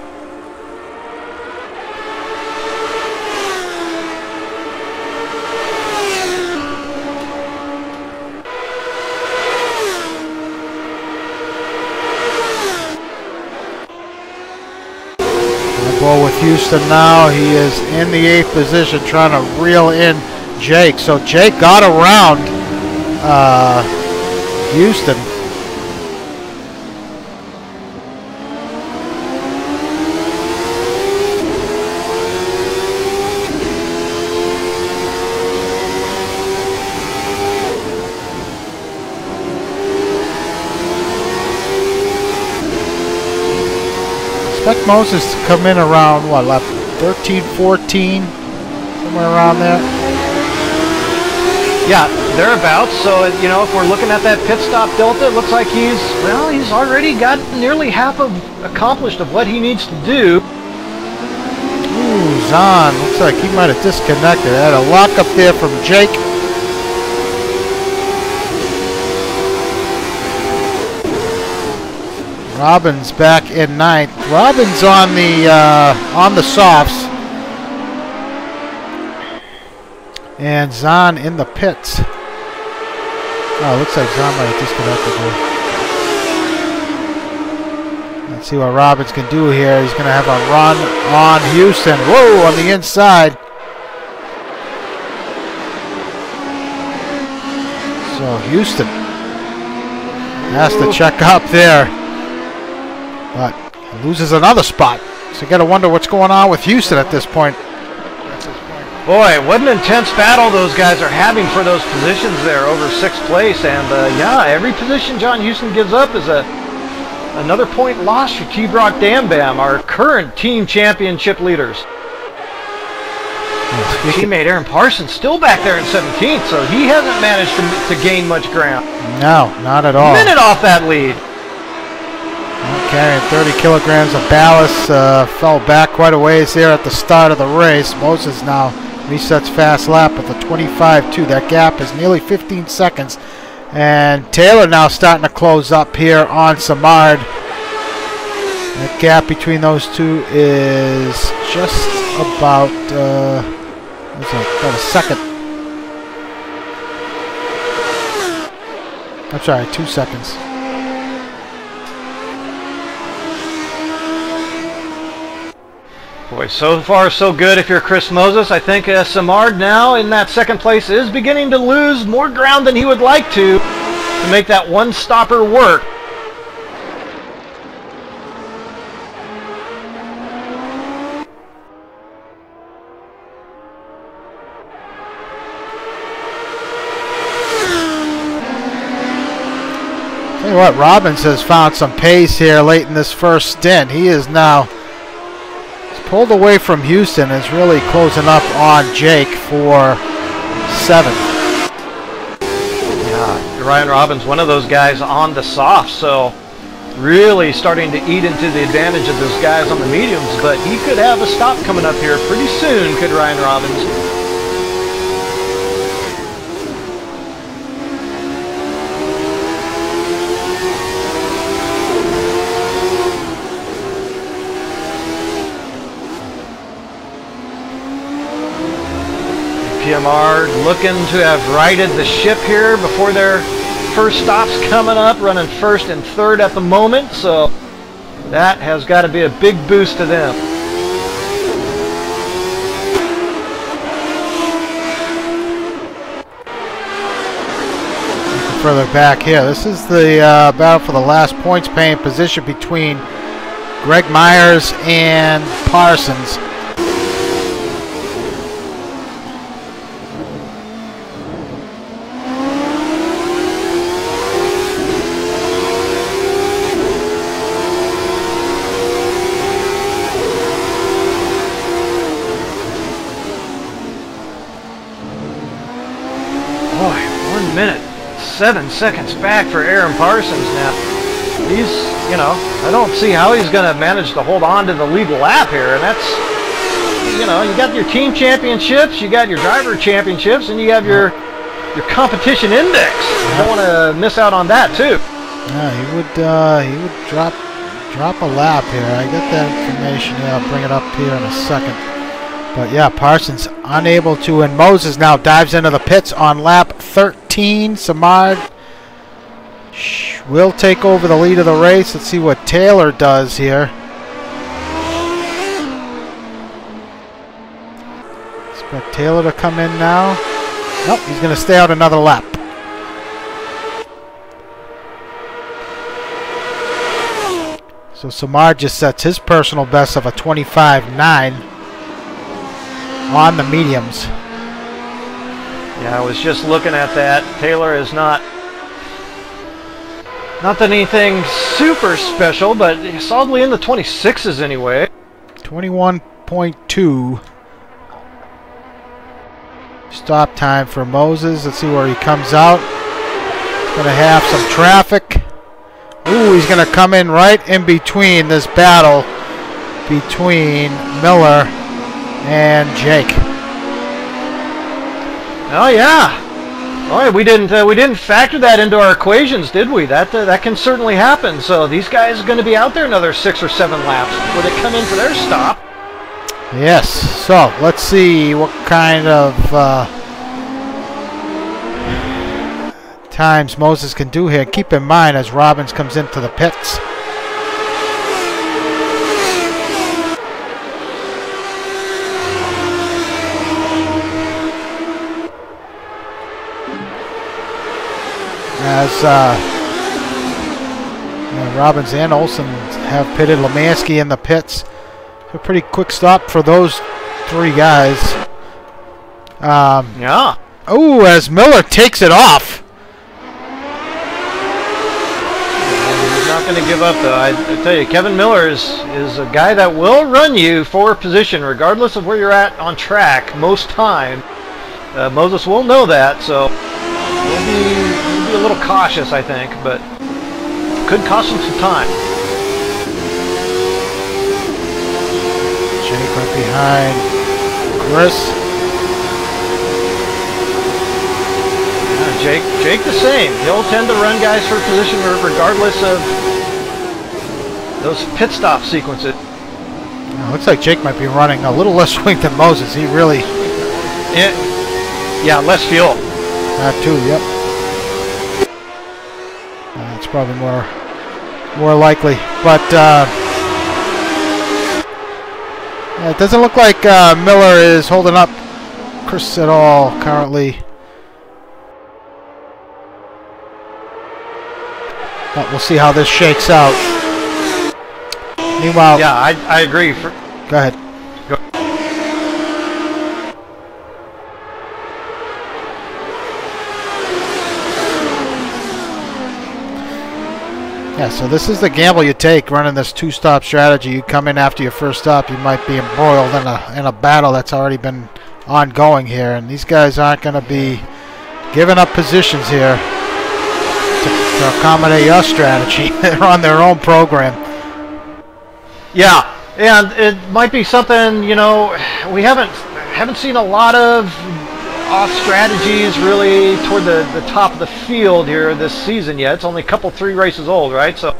[SPEAKER 1] Well, with Houston now, he is in the 8th position trying to reel in Jake. So Jake got around Houston. Expect Moses to come in around, what, lap 13, 14, somewhere around there?
[SPEAKER 2] Yeah, thereabouts. So, you know, if we're looking at that pit stop delta, it looks like he's already got nearly half accomplished of what he needs to do.
[SPEAKER 1] Ooh, Zahn, looks like he might have disconnected. Had a lock up there from Jake. Robbins back in 9th. Robbins on the softs, and Zahn in the pits. Oh, looks like Zahn might have disconnected there. Let's see what Robbins can do here. He's going to have a run on Houston. Whoa, on the inside. So Houston has to check up there. But he loses another spot. So you got to wonder what's going on with Houston at this point.
[SPEAKER 2] Boy, what an intense battle those guys are having for those positions there over 6th place. And yeah, every position John Houston gives up is another point lost for T-Brock Dam Bam, our current team championship leaders. Teammate Aaron Parsons still back there in 17th, so he hasn't managed to gain much ground.
[SPEAKER 1] No, not at all.
[SPEAKER 2] Minute off that lead.
[SPEAKER 1] Carrying 30 kilograms of ballast, fell back quite a ways there at the start of the race. Moses now resets fast lap at the 25.2. That gap is nearly 15 seconds. And Taylor now starting to close up here on Simard. That gap between those two is just about, about a second. I'm sorry, 2 seconds.
[SPEAKER 2] Boy, so far so good if you're Chris Moses. I think Simard now in that 2nd place is beginning to lose more ground than he would like to make that one stopper work.
[SPEAKER 1] Tell you what, Robbins has found some pace here late in this first stint. He is now pulled away from Houston, is really closing up on Jake for 7th.
[SPEAKER 2] Yeah, Ryan Robbins, one of those guys on the soft, so really starting to eat into the advantage of those guys on the mediums, but he could have a stop coming up here pretty soon, could Ryan Robbins. PMR looking to have righted the ship here before their first stops coming up, running 1st and 3rd at the moment, so that has got to be a big boost to them.
[SPEAKER 1] Further back here, this is the battle for the last points paying position between Greg Myers and Parsons.
[SPEAKER 2] Boy, 1 minute, 7 seconds back for Aaron Parsons now. He's, you know, I don't see how he's going to manage to hold on to the lead lap here, and that's, you know, you got your team championships, you got your driver championships, and you have your your competition index. You don't want to miss out on that too.
[SPEAKER 1] Yeah, he would drop a lap here. I got that information. Yeah, I'll bring it up here in a second. But yeah, Parsons unable to, and Moses now dives into the pits on lap 13. Simard will take over the lead of the race. Let's see what Taylor does here. Expect Taylor to come in now. Nope, he's going to stay out another lap. So Simard just sets his personal best of a 25.9 on the mediums.
[SPEAKER 2] Yeah, I was just looking at that. Taylor is not done anything super special, but solidly in the 26s anyway.
[SPEAKER 1] 21.2 stop time for Moses. Let's see where he comes out. He's going to have some traffic. Ooh, he's going to come in right in between this battle between Miller and Jake.
[SPEAKER 2] Oh yeah. Oh, we didn't factor that into our equations, did we? That can certainly happen. So these guys are going to be out there another 6 or 7 laps before they come in for their stop.
[SPEAKER 1] Yes. So let's see what kind of times Moses can do here. Keep in mind as Robbins comes into the pits. As Robbins and Olsen have pitted, Lemansky in the pits. A pretty quick stop for those 3 guys.
[SPEAKER 2] Yeah.
[SPEAKER 1] Oh, as Miller takes it off.
[SPEAKER 2] He's not going to give up, though. I tell you, Kevin Miller is a guy that will run you for position, regardless of where you're at on track most time. Moses will know that, so we'll be a little cautious, I think, but could cost him some time.
[SPEAKER 1] Jake right behind Chris.
[SPEAKER 2] Jake the same. He'll tend to run guys for position regardless of those pit stop sequences.
[SPEAKER 1] Looks like Jake might be running a little less swing than Moses. He really...
[SPEAKER 2] Yeah, less fuel.
[SPEAKER 1] That too, yep. That's probably more likely. But it doesn't look like Miller is holding up Chris at all currently. But we'll see how this shakes out. Meanwhile...
[SPEAKER 2] Yeah, I agree.
[SPEAKER 1] Go ahead.
[SPEAKER 2] Go.
[SPEAKER 1] Yeah, so this is the gamble you take running this 2-stop strategy. You come in after your first stop, you might be embroiled in a battle that's already been ongoing here. And these guys aren't going to be giving up positions here to accommodate your strategy. They're on their own program.
[SPEAKER 2] Yeah, and it might be something, you know, we haven't seen a lot of off strategies really toward the top of the field here this season yet. It's only a couple 3 races old, right? So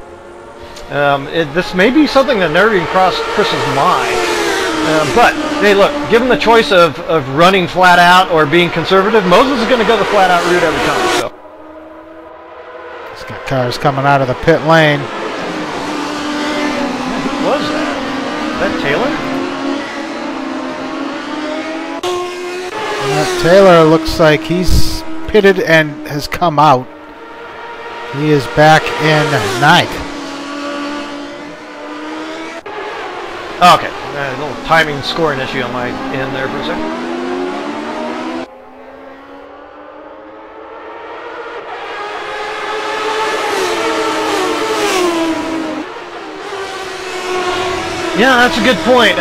[SPEAKER 2] this may be something that never even crossed Chris's mind. But hey, look, give him the choice of running flat out or being conservative. Moses is going to go the flat out route every time. So.
[SPEAKER 1] He's got cars coming out of the pit lane.
[SPEAKER 2] Who was that? Is that Taylor?
[SPEAKER 1] Taylor looks like he's pitted and has come out. He is back in 9th.
[SPEAKER 2] Okay, a little timing and scoring issue on my end there for a second. Yeah, that's a good point.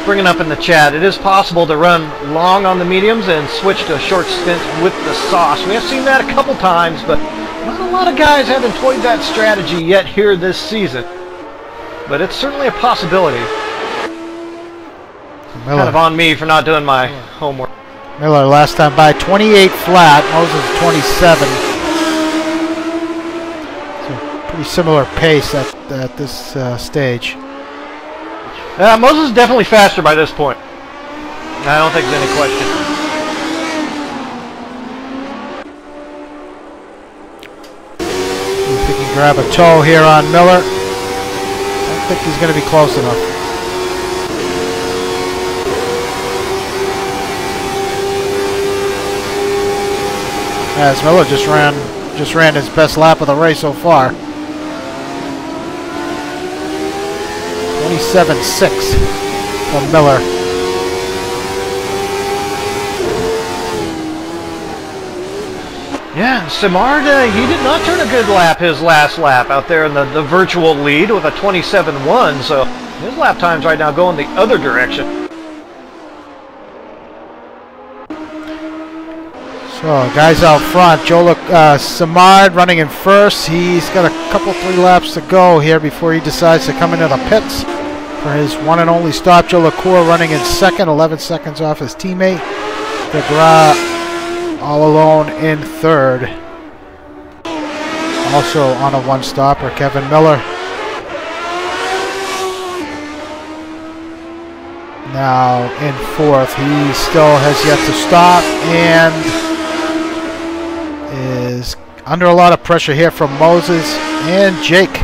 [SPEAKER 2] Bringing up in the chat, it is possible to run long on the mediums and switch to a short stint with the sauce. We have seen that a couple times, but not a lot of guys have employed that strategy yet here this season. But it's certainly a possibility.
[SPEAKER 1] Miller.
[SPEAKER 2] Kind of on me for not doing my homework.
[SPEAKER 1] Miller last time by 28 flat, Moses 27. So pretty similar pace at this stage.
[SPEAKER 2] Moses is definitely faster by this point. I don't think there's any question.
[SPEAKER 1] See if he can grab a toe here on Miller. I don't think he's going to be close enough. As Miller just ran his best lap of the race so far. 27.6 from Miller.
[SPEAKER 2] Yeah, Simard, he did not turn a good lap his last lap out there in the virtual lead with a 27.1, so his lap time's right now going the other direction.
[SPEAKER 1] So, guys out front, Simard running in first. He's got a couple, 3 laps to go here before he decides to come into the pits for his one and only stop. Joe LaCour running in second, 11 seconds off his teammate. DeGras all alone in third. Also on a one-stopper, Kevin Miller. Now in fourth. He still has yet to stop and is under a lot of pressure here from Moses and Jake.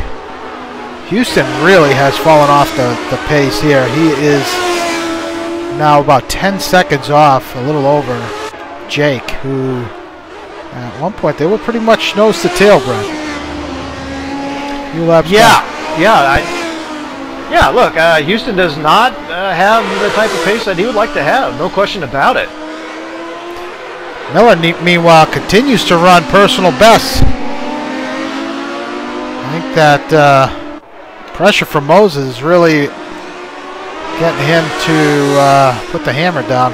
[SPEAKER 1] Houston really has fallen off the pace here. He is now about 10 seconds off, a little over Jake, who at one point they were pretty much nose to tail, Brent.
[SPEAKER 2] Yeah, look, Houston does not have the type of pace that he would like to have, no question about it.
[SPEAKER 1] Miller, meanwhile, continues to run personal bests. I think that pressure from Moses is really getting him to put the hammer down.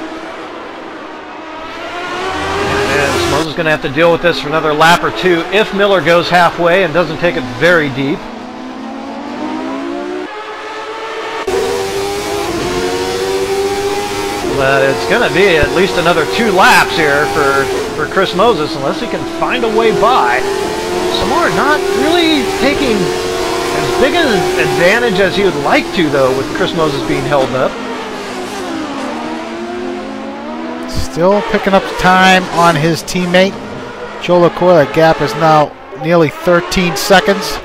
[SPEAKER 2] And Moses is going to have to deal with this for another lap or two if Miller goes halfway and doesn't take it very deep. But it's going to be at least another 2 laps here for Chris Moses unless he can find a way by. Simard not really taking as big an advantage as he would like to, though, with Chris Moses being held up.
[SPEAKER 1] Still picking up time on his teammate. Joe LaCour, that gap is now nearly 13 seconds.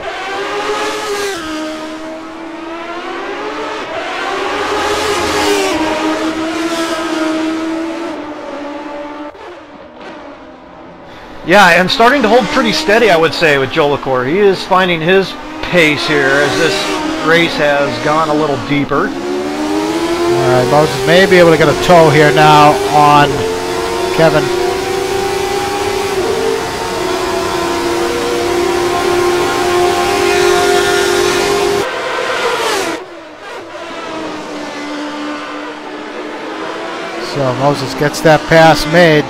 [SPEAKER 2] Yeah, and starting to hold pretty steady, I would say, with Joe LaCour. He is finding his pace here as this race has gone a little deeper.
[SPEAKER 1] All right, Moses may be able to get a toe here now on Kevin. So Moses gets that pass made.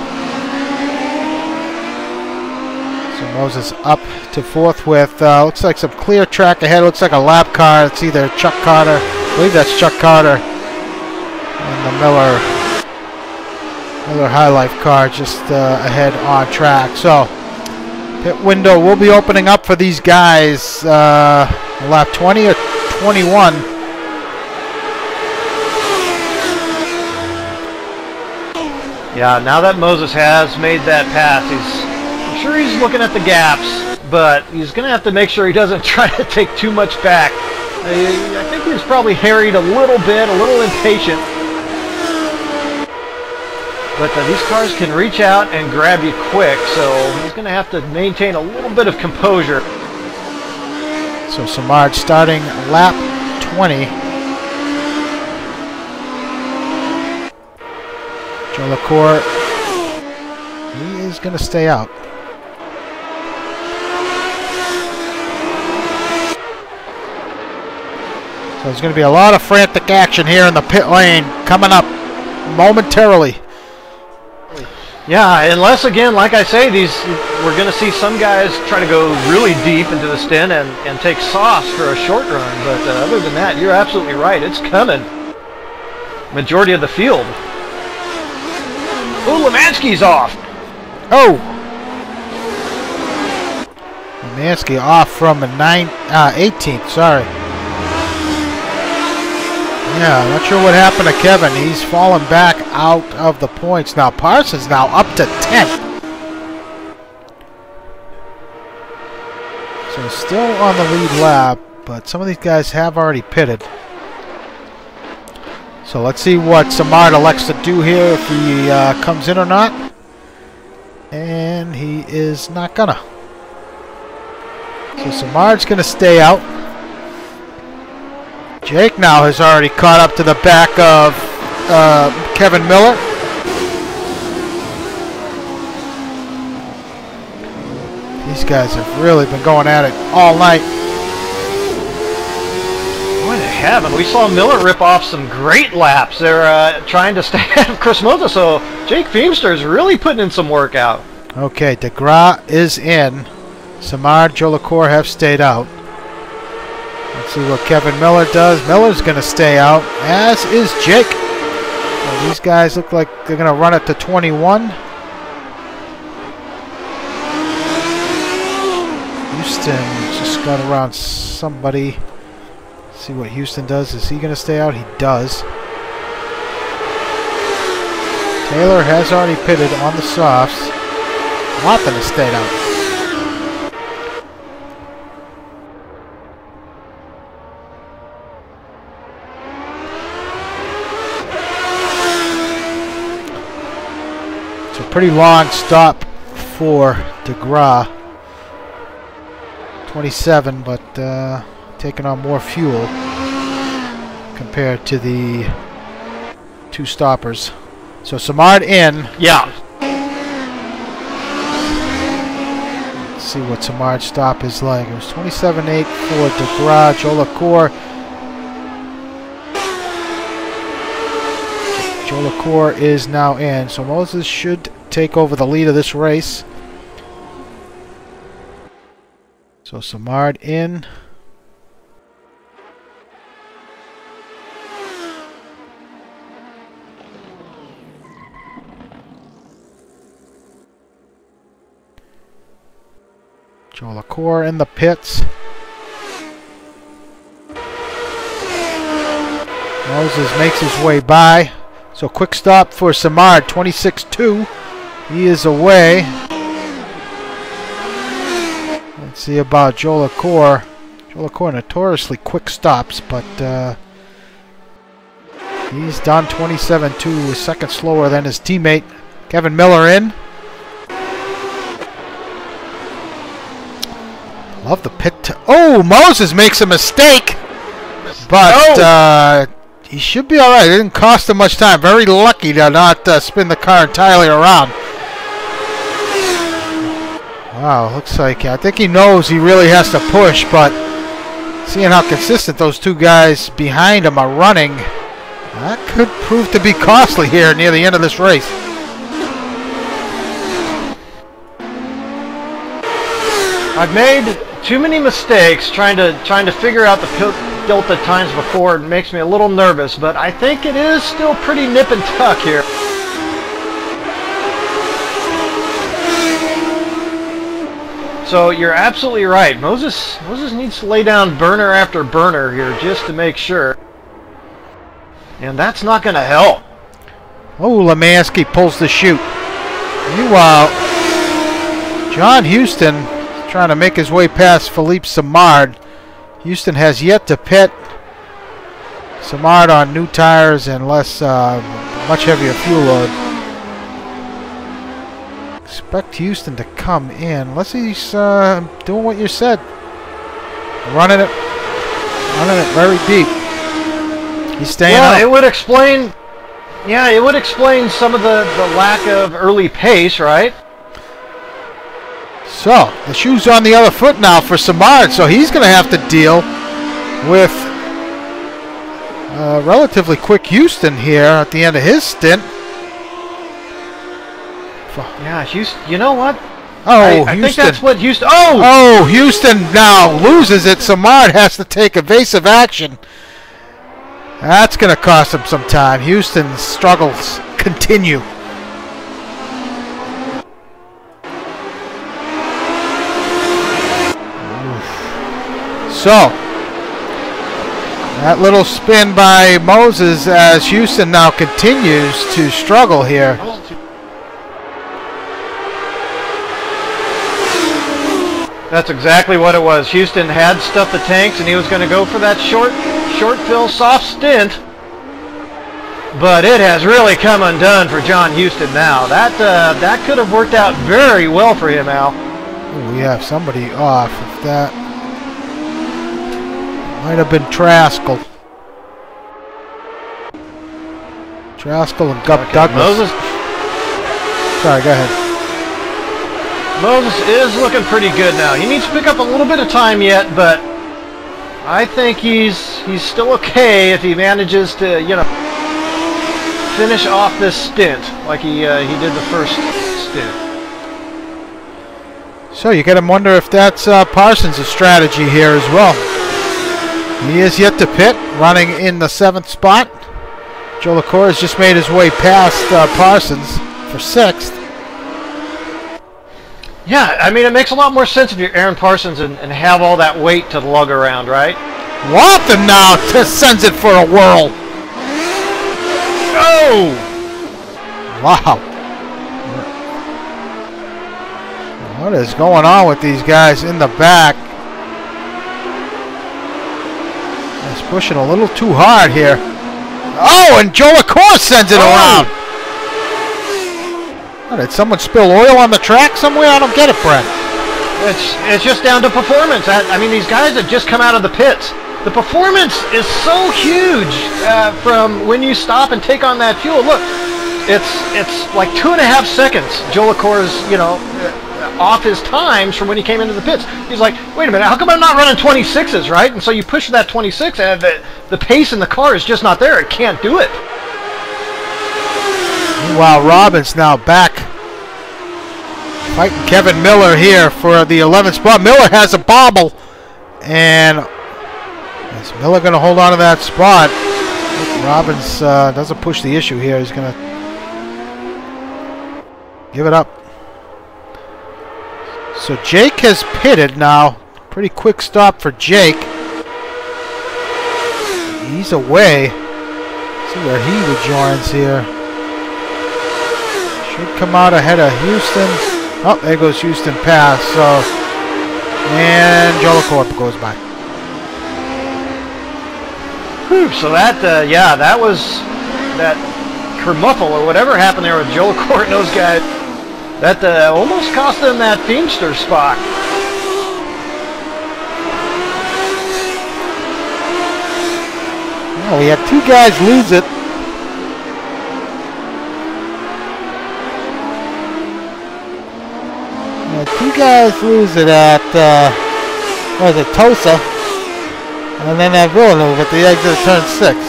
[SPEAKER 1] Moses up to fourth with, looks like some clear track ahead. Looks like a lap car. It's either Chuck Carter. I believe that's Chuck Carter. And the Miller High Life car just ahead on track. So, pit window will be opening up for these guys. Lap 20 or 21.
[SPEAKER 2] Yeah, now that Moses has made that pass, I'm sure he's looking at the gaps, but he's going to have to make sure he doesn't try to take too much back. I think he was probably harried a little bit, a little impatient. But these cars can reach out and grab you quick, so he's going to have to maintain a little bit of composure.
[SPEAKER 1] So Simard starting lap 20. Joe LaCour, he is going to stay out. So there's going to be a lot of frantic action here in the pit lane coming up momentarily.
[SPEAKER 2] Yeah, unless, again, like I say, we're going to see some guys try to go really deep into the stint and take sauce for a short run. But other than that, you're absolutely right. It's coming. Majority of the field. Ooh, Lemansky's off.
[SPEAKER 1] Oh! Lemansky off from a 18th, sorry. Yeah, not sure what happened to Kevin. He's fallen back out of the points. Now Parsons now up to 10th. So still on the lead lap, but some of these guys have already pitted. So let's see what Simard elects to do here, if he comes in or not. And he is not gonna. So Simard's gonna stay out. Jake now has already caught up to the back of Kevin Miller. These guys have really been going at it all night.
[SPEAKER 2] Boy, they haven't. We saw Miller rip off some great laps. They're trying to stay ahead of Chris Moses, so Jake Feimster is really putting in some work out.
[SPEAKER 1] Okay, DeGras is in. Simard, Joe LaCour have stayed out. Let's see what Kevin Miller does. Miller's going to stay out, as is Jake. So these guys look like they're going to run it to 21. Houston just got around somebody. See what Houston does. Is he going to stay out? He does. Taylor has already pitted on the softs. Watson has stayed out. It's a pretty long stop for DeGras. 27, but taking on more fuel compared to the two stoppers. So Simard in.
[SPEAKER 2] Yeah.
[SPEAKER 1] Let's see what Simard's stop is like. It was 27.8 for DeGras. Joe LaCour. Joe LaCour is now in. So Moses should take over the lead of this race. So Simard in. Joe LaCour in the pits. Moses makes his way by. So quick stop for Simard, 26.2. He is away. Let's see about Joe LaCour. Joe LaCour notoriously quick stops, but he's done 27.2, a second slower than his teammate. Kevin Miller in. Love the pit. Oh, Moses makes a mistake, but he should be all right. It didn't cost him much time. Very lucky to not spin the car entirely around. Wow, looks like I think he knows he really has to push, but seeing how consistent those two guys behind him are running, that could prove to be costly here near the end of this race.
[SPEAKER 2] I've made too many mistakes trying to figure out the Delta times before. It makes me a little nervous, but I think it is still pretty nip and tuck here. So you're absolutely right. Moses needs to lay down burner after burner here just to make sure. And that's not going to help.
[SPEAKER 1] Oh, Lemansky pulls the chute. Meanwhile, John Houston trying to make his way past Philippe Simard. Houston has yet to pit. Simard on new tires and less, much heavier fuel load. Expect Houston to come in unless he's doing what you said, running it very deep. He's staying up.
[SPEAKER 2] It would explain. Yeah, it would explain some of the lack of early pace, right?
[SPEAKER 1] So the shoe's on the other foot now for Simard, so he's going to have to deal with relatively quick Houston here at the end of his stint.
[SPEAKER 2] Yeah, Houston. You know what?
[SPEAKER 1] Oh,
[SPEAKER 2] I
[SPEAKER 1] Houston.
[SPEAKER 2] think that's what Houston.
[SPEAKER 1] Oh, Houston now loses it. Simard has to take evasive action. That's going to cost him some time. Houston's struggles continue. So, that little spin by Moses as Houston now continues to struggle here.
[SPEAKER 2] That's exactly what it was. Houston had stuffed the tanks, and he was going to go for that short fill, soft stint. But it has really come undone for John Houston now. That could have worked out very well for him, Al.
[SPEAKER 1] Ooh, we have somebody off. If that might have been Traskell. Traskell and Gup Douglas.
[SPEAKER 2] Moses.
[SPEAKER 1] Sorry, go ahead.
[SPEAKER 2] Moses is looking pretty good now. He needs to pick up a little bit of time yet, but I think he's still okay if he manages to, you know, finish off this stint like he did the first stint.
[SPEAKER 1] So you got to wonder if that's Parsons' strategy here as well. He is yet to pit, running in the 7th spot. Joe LaCour has just made his way past Parsons for 6th.
[SPEAKER 2] Yeah, I mean, it makes a lot more sense if you're Aaron Parsons and have all that weight to lug around, right?
[SPEAKER 1] Walton now sends it for a whirl.
[SPEAKER 2] Oh!
[SPEAKER 1] Wow. What is going on with these guys in the back? He's pushing a little too hard here. Oh, and Joe LaCour sends it around. Oh, did someone spill oil on the track somewhere? I don't get it, Brent.
[SPEAKER 2] It's just down to performance. I mean, these guys have just come out of the pits. The performance is so huge from when you stop and take on that fuel. Look, it's like 2.5 seconds. Joe LaCour's, you know, off his times from when he came into the pits. He's like, wait a minute, how come I'm not running 26s, right? And so you push that 26, and the pace in the car is just not there. It can't do it.
[SPEAKER 1] Meanwhile, Robbins now back fighting Kevin Miller here for the 11th spot. Miller has a bobble, and is Miller going to hold on to that spot? Robbins doesn't push the issue here. He's going to give it up. So Jake has pitted now. Pretty quick stop for Jake. He's away. Let's see where he rejoins here. Should come out ahead of Houston. Oh, there goes Houston pass. So, and Joe LaCour goes by.
[SPEAKER 2] Whew, so that, yeah, that was that kermuffle or whatever happened there with Joe LaCour and those guys. That almost cost them that Teamster spot.
[SPEAKER 1] Well, we had 2 guys lose it. Yeah, 2 guys lose it at, what was it, Tosa. And then at Villeneuve at the exit of turn 6.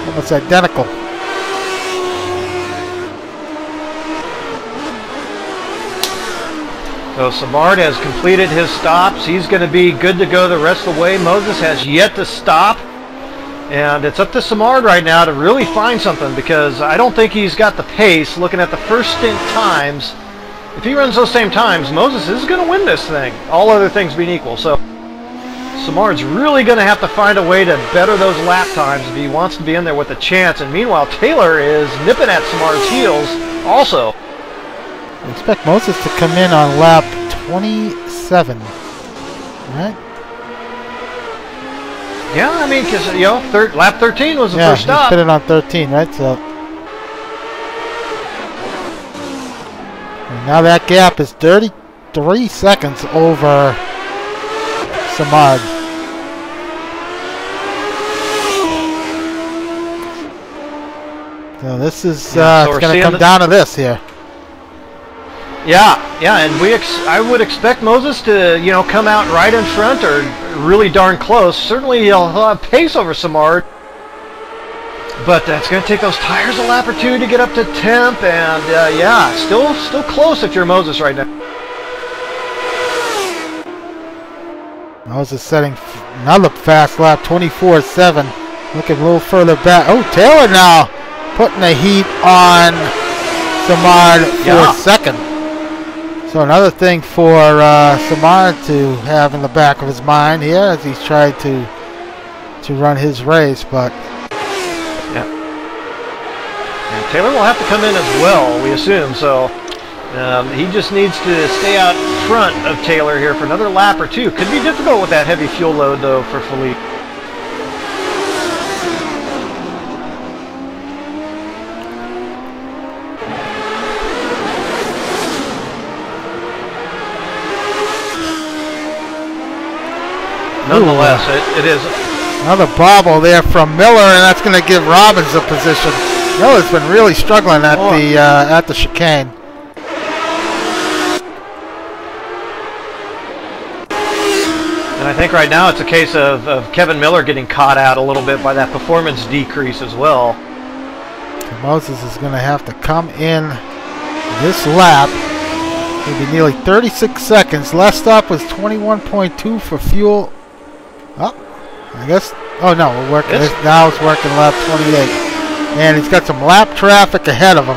[SPEAKER 1] Almost identical.
[SPEAKER 2] So Simard has completed his stops. He's going to be good to go the rest of the way. Moses has yet to stop. And it's up to Simard right now to really find something, because I don't think he's got the pace. Looking at the first stint times, if he runs those same times, Moses is going to win this thing, all other things being equal. So Simard's really going to have to find a way to better those lap times if he wants to be in there with a chance. And meanwhile, Taylor is nipping at Simard's heels also.
[SPEAKER 1] I expect Moses to come in on lap 27, right?
[SPEAKER 2] Yeah, I mean, because, you know, lap 13 was the first
[SPEAKER 1] Yeah,
[SPEAKER 2] stop.
[SPEAKER 1] he put it on 13, right? So and now that gap is 33 seconds over Simard. So this is
[SPEAKER 2] so
[SPEAKER 1] it's going to come down to this here.
[SPEAKER 2] Yeah, and I would expect Moses to, you know, come out right in front or really darn close. Certainly he'll have pace over Simard, but it's going to take those tires a lap or 2 to get up to 10th, and yeah, still close if you're Moses right now.
[SPEAKER 1] Moses setting another fast lap, 24.7. Looking a little further back. Oh, Taylor now putting the heat on Simard for second. So another thing for Simard to have in the back of his mind here as he's tried to run his race, but
[SPEAKER 2] yeah. And Taylor will have to come in as well, we assume. So he just needs to stay out front of Taylor here for another lap or two. Could be difficult with that heavy fuel load though for Philippe. Nonetheless, it is
[SPEAKER 1] another bobble there from Miller, and that's going to give Robbins a position. Miller's been really struggling at the chicane.
[SPEAKER 2] And I think right now it's a case of Kevin Miller getting caught out a little bit by that performance decrease as well.
[SPEAKER 1] So Moses is going to have to come in this lap. It'll be nearly 36 seconds. Last stop was 21.2 for fuel. Oh, I guess. Oh no, we're working. Now it's working lap 28, and he's got some lap traffic ahead of him.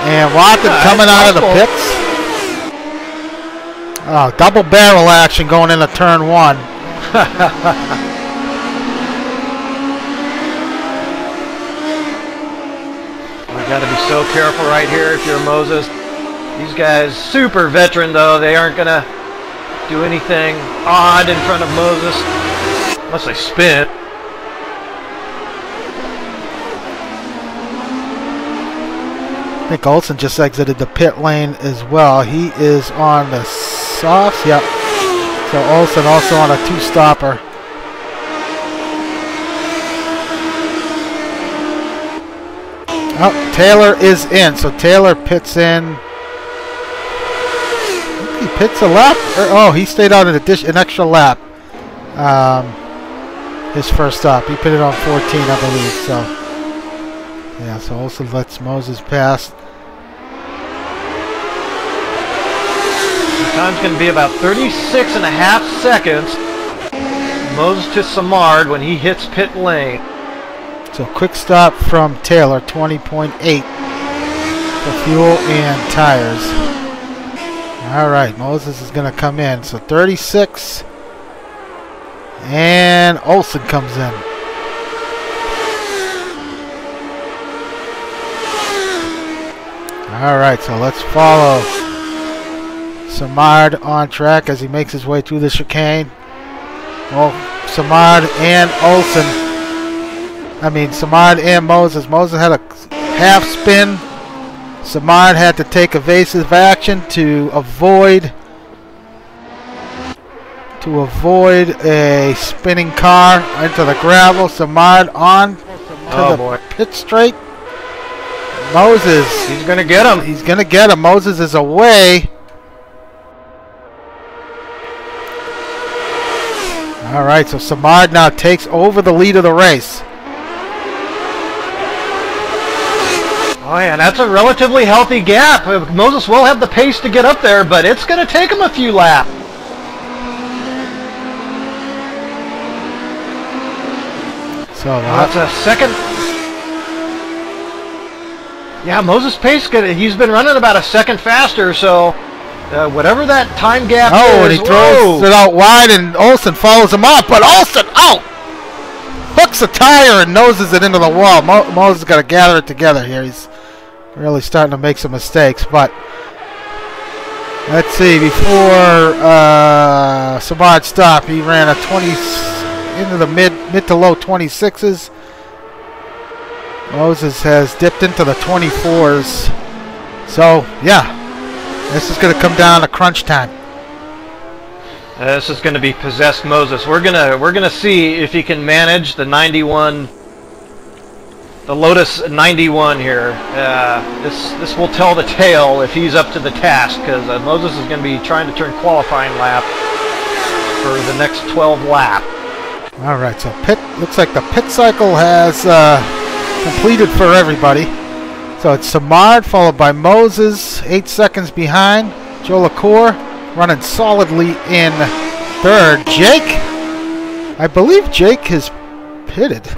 [SPEAKER 1] And Watkins coming out of the pits. Oh, double barrel action going into turn 1.
[SPEAKER 2] We got to be so careful right here if you're Moses. These guys, super veteran though, they aren't gonna do anything odd in front of Moses unless they spin.
[SPEAKER 1] I think Olsen just exited the pit lane as well. He is on the softs. Yep. So Olsen also on a 2-stopper. Oh, Taylor is in. So Taylor pits in. He pits a lap. Oh, he stayed out an extra lap. His first stop. He pitted on 14, I believe. So, yeah. So Olsen lets Moses pass.
[SPEAKER 2] The time's going to be about 36.5 seconds. Moses to Simard when he hits pit lane.
[SPEAKER 1] So quick stop from Taylor, 20.8 for fuel and tires. All right, Moses is going to come in. So 36, and Olsen comes in. All right, so let's follow Simard on track as he makes his way through the chicane. Well, Simard and Simard and Moses. Moses had a half spin. Simard had to take evasive action to avoid a spinning car into the gravel. Simard on to the pit straight. Moses.
[SPEAKER 2] He's going to get him.
[SPEAKER 1] He's going to get him. Moses is away. All right, so Simard now takes over the lead of the race.
[SPEAKER 2] Oh yeah, that's a relatively healthy gap. Moses will have the pace to get up there, but it's going to take him a few laps.
[SPEAKER 1] So
[SPEAKER 2] that's a second. Yeah, Moses' pace, he's been running about a second faster, so whatever that time gap is.
[SPEAKER 1] Oh, and he throws it out wide, and Olsen follows him up, but Olsen, hooks a tire and noses it into the wall. Moses got to gather it together here. He's really starting to make some mistakes, but let's see. Before Simard stopped, he ran a 20 into the mid to low 26s. Moses has dipped into the 24s. So yeah, this is going to come down to crunch time.
[SPEAKER 2] This is going to be possessed Moses. We're gonna see if he can manage the 91. The Lotus 91 here. This will tell the tale if he's up to the task, because Moses is going to be trying to turn qualifying lap for the next 12 lap.
[SPEAKER 1] All right, so looks like the pit cycle has completed for everybody. So it's Simard followed by Moses, 8 seconds behind. Joe LaCour running solidly in third. Jake, I believe Jake has pitted.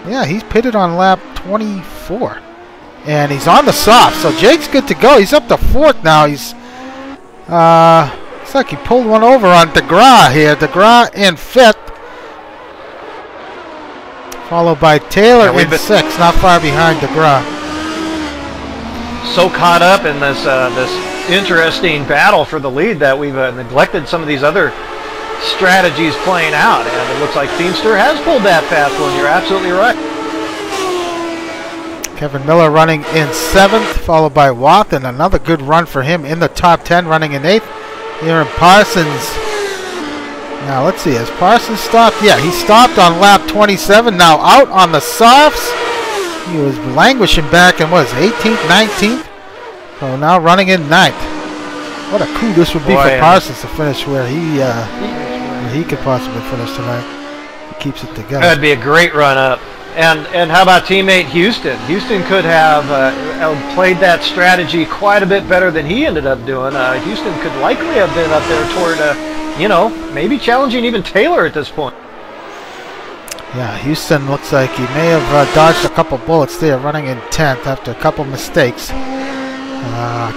[SPEAKER 1] Yeah, he's pitted on lap 24. And he's on the soft, so Jake's good to go. He's up to 4th now. He's looks like he pulled one over on DeGraw here. DeGraw in 5th. Followed by Taylor in 6th, not far behind DeGraw.
[SPEAKER 2] So caught up in this interesting battle for the lead that we've neglected some of these other strategies playing out, and it looks like Feimster has pulled that fast one. You're absolutely right.
[SPEAKER 1] Kevin Miller running in 7th, followed by Watt, and another good run for him in the top 10, running in 8th. Aaron Parsons. Now let's see, has Parsons stopped? Yeah, he stopped on lap 27. Now out on the softs. He was languishing back in, what is it, 18th, 19th? So now running in 9th. What a coup this would be for Parsons to finish where he could possibly finish tonight. He keeps it together.
[SPEAKER 2] That'd be a great run up. And how about teammate Houston? Houston could have played that strategy quite a bit better than he ended up doing. Houston could likely have been up there toward, you know, maybe challenging even Taylor at this point.
[SPEAKER 1] Yeah, Houston looks like he may have dodged a couple bullets there, running in 10th after a couple mistakes.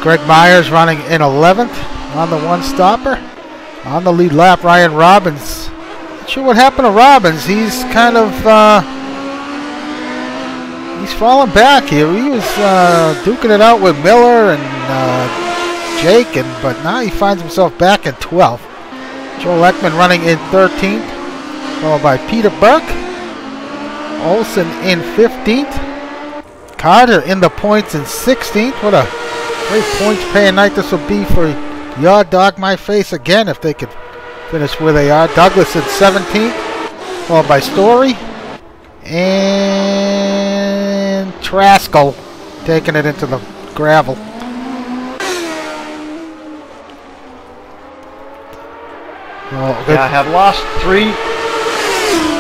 [SPEAKER 1] Greg Myers running in 11th on the one-stopper. On the lead lap, Ryan Robbins. Not sure what happened to Robbins. He's kind of... he's fallen back here. He was duking it out with Miller and Jake, but now he finds himself back in 12th. Joel Ekman running in 13th, followed by Peter Burke. Olsen in 15th. Carter in the points in 16th. What a great points paying night this will be for Your Dog My Face again if they could finish where they are. Douglas in 17th, followed by Story. And Traskell taking it into the gravel.
[SPEAKER 2] Yeah, I have lost 3,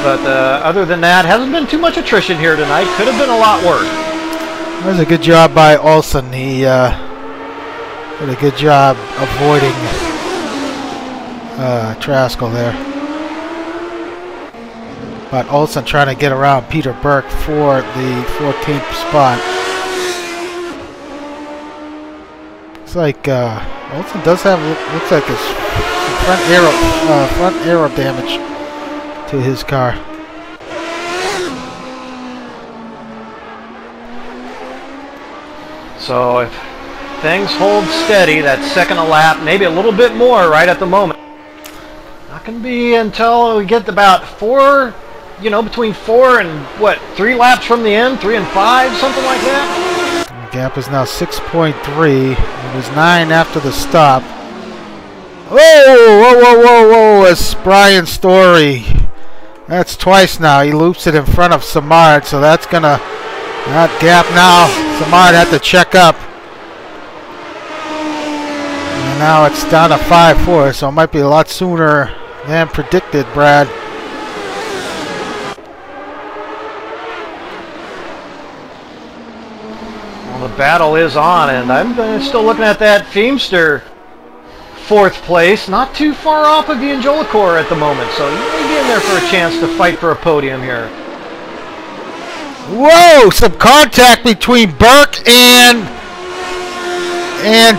[SPEAKER 2] but other than that, hasn't been too much attrition here tonight. Could have been a lot worse.
[SPEAKER 1] That was a good job by Olsen. He did a good job avoiding Traskell there. But Olsen trying to get around Peter Burke for the 14th spot. Looks like Olsen does have, looks like his front aero damage to his car.
[SPEAKER 2] So if things hold steady, that second a lap, maybe a little bit more right at the moment. Not going to be until we get about 4, you know, between 4 and what, 3 laps from the end, 3 and 5, something like that.
[SPEAKER 1] The gap is now 6.3. It was 9 after the stop. Whoa! It's Brian Story. That's twice now. He loops it in front of Simard, so that's gonna, that gap now. Simard had to check up. And now it's down to 5-4, so it might be a lot sooner than predicted, Brad.
[SPEAKER 2] Well, the battle is on, and I'm still looking at that Feimster 4th place, not too far off of the Angelicore at the moment, so you may be in there for a chance to fight for a podium here.
[SPEAKER 1] Whoa! Some contact between Burke and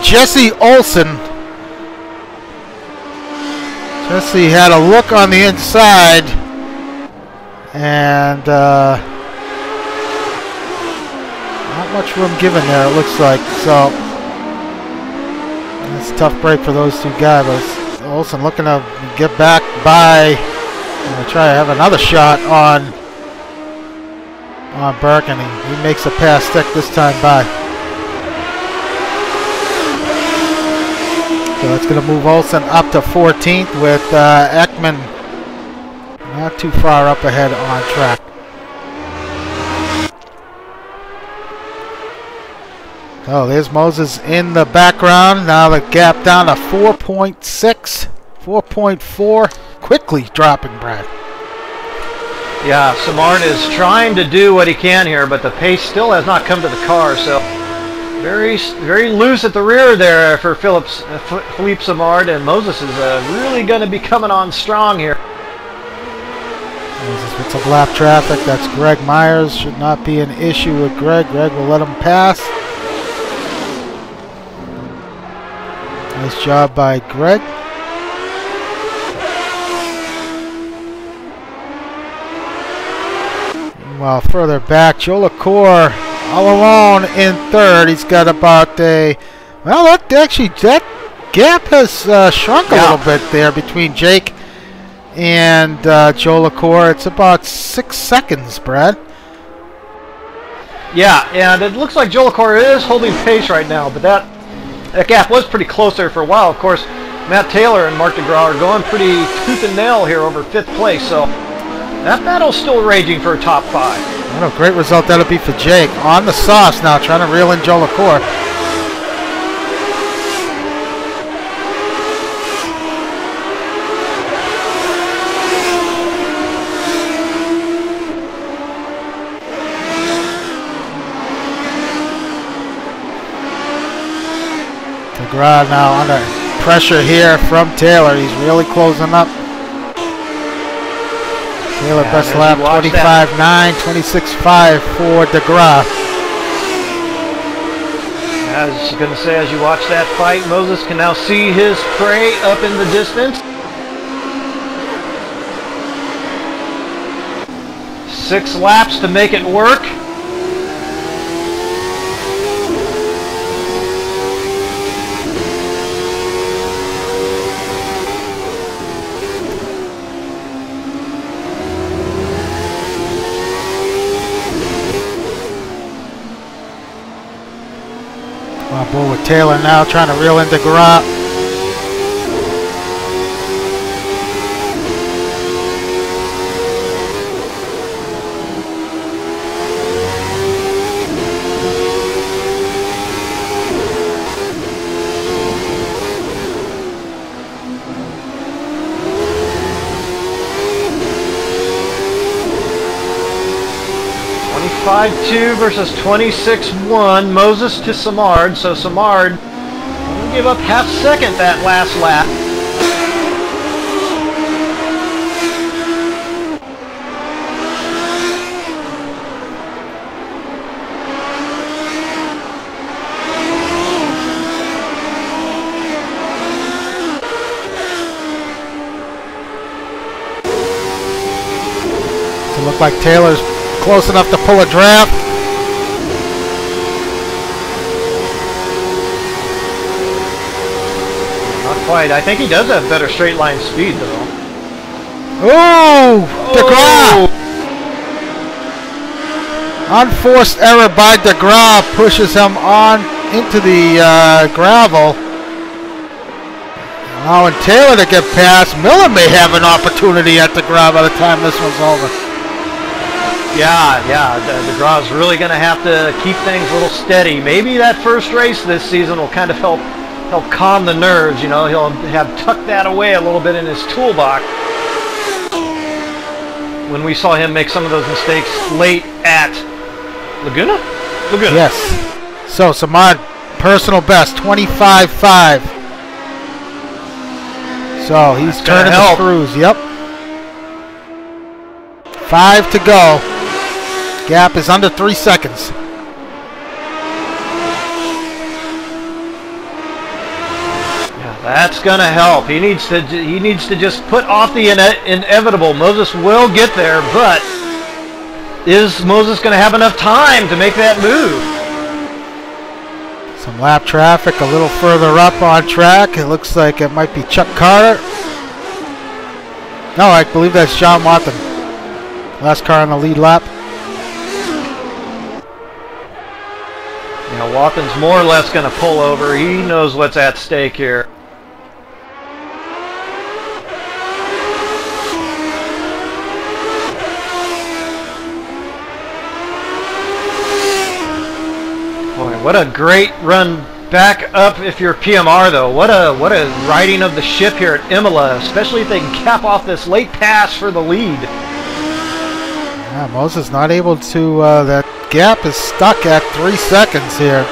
[SPEAKER 1] Jesse Olsen. Jesse had a look on the inside, and not much room given there, it looks like. So it's a tough break for those two guys. But Olsen looking to get back by, try to have another shot on Burke, and he makes a pass stick this time by. So that's going to move Olsen up to 14th with Ekman not too far up ahead on track. Oh, there's Moses in the background. Now the gap down to 4.6, 4.4. Quickly dropping, Brad.
[SPEAKER 2] Yeah, Simard is trying to do what he can here, but the pace still has not come to the car, so very loose at the rear there for Philippe Simard, and Moses is really going to be coming on strong here.
[SPEAKER 1] With some lap traffic, that's Greg Myers. Should not be an issue with Greg. Greg will let him pass. Nice job by Greg. Meanwhile, further back, Joe LaCour all alone in third. He's got about a... Well, that gap has shrunk a little bit there between Jake and Joe LaCour. It's about 6 seconds, Brad.
[SPEAKER 2] Yeah, and it looks like Joe LaCour is holding pace right now, but that gap was pretty close there for a while. Of course, Matt Taylor and Mark DeGraw are going pretty tooth and nail here over 5th place, so that battle's still raging for a top 5.
[SPEAKER 1] What a great result that'll be for Jake. On the sauce now, trying to reel in Joe LaCour. DeGraw now under pressure here from Taylor. He's really closing up. Taylor best lap 25.9, 26.5 for DeGraw.
[SPEAKER 2] I was going to say, as you watch that fight, Moses can now see his prey up in the distance. 6 laps to make it work.
[SPEAKER 1] Bull with Taylor now trying to reel in DeGraw.
[SPEAKER 2] $5.2 versus $26.1. Moses to Simard. So Simard will give up half second that last lap.
[SPEAKER 1] Doesn't look like Taylor's close enough to pull a draft.
[SPEAKER 2] Not quite. I think he does have better straight line speed, though.
[SPEAKER 1] Oh! DeGraw! Unforced error by DeGraw pushes him on into the gravel. Allowing Taylor to get past. Miller may have an opportunity at DeGraw by the time this one's over.
[SPEAKER 2] Yeah, DeGraw's really going to have to keep things a little steady. Maybe that first race this season will kind of help calm the nerves. You know, he'll have tucked that away a little bit in his toolbox when we saw him make some of those mistakes late at Laguna? Laguna.
[SPEAKER 1] Yes. So, Simard, personal best, 25.5. So, he's turning the screws. Yep. 5 to go. Gap is under 3 seconds.
[SPEAKER 2] Yeah, that's gonna help. He needs to just put off the inevitable. Moses will get there, but is Moses gonna have enough time to make that move?
[SPEAKER 1] Some lap traffic a little further up on track. It looks like it might be Chuck Carter. No, I believe that's John Watson. Last car on the lead lap.
[SPEAKER 2] You know, Wathan's more or less going to pull over. He knows what's at stake here. Boy, what a great run back up if you're PMR, though. What a riding of the ship here at Imola, especially if they can cap off this late pass for the lead.
[SPEAKER 1] Yeah, Moses not able to, that gap is stuck at 3 seconds here.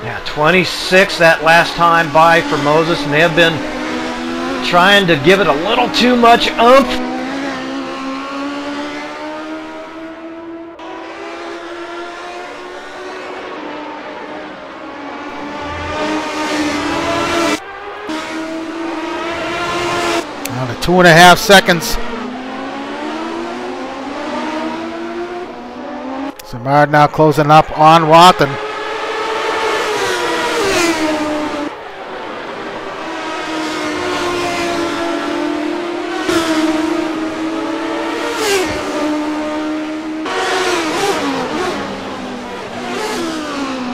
[SPEAKER 2] Yeah, 26 that last time by for Moses. May have been trying to give it a little too much oomph.
[SPEAKER 1] Down to 2.5 seconds. Simard now closing up on Watson.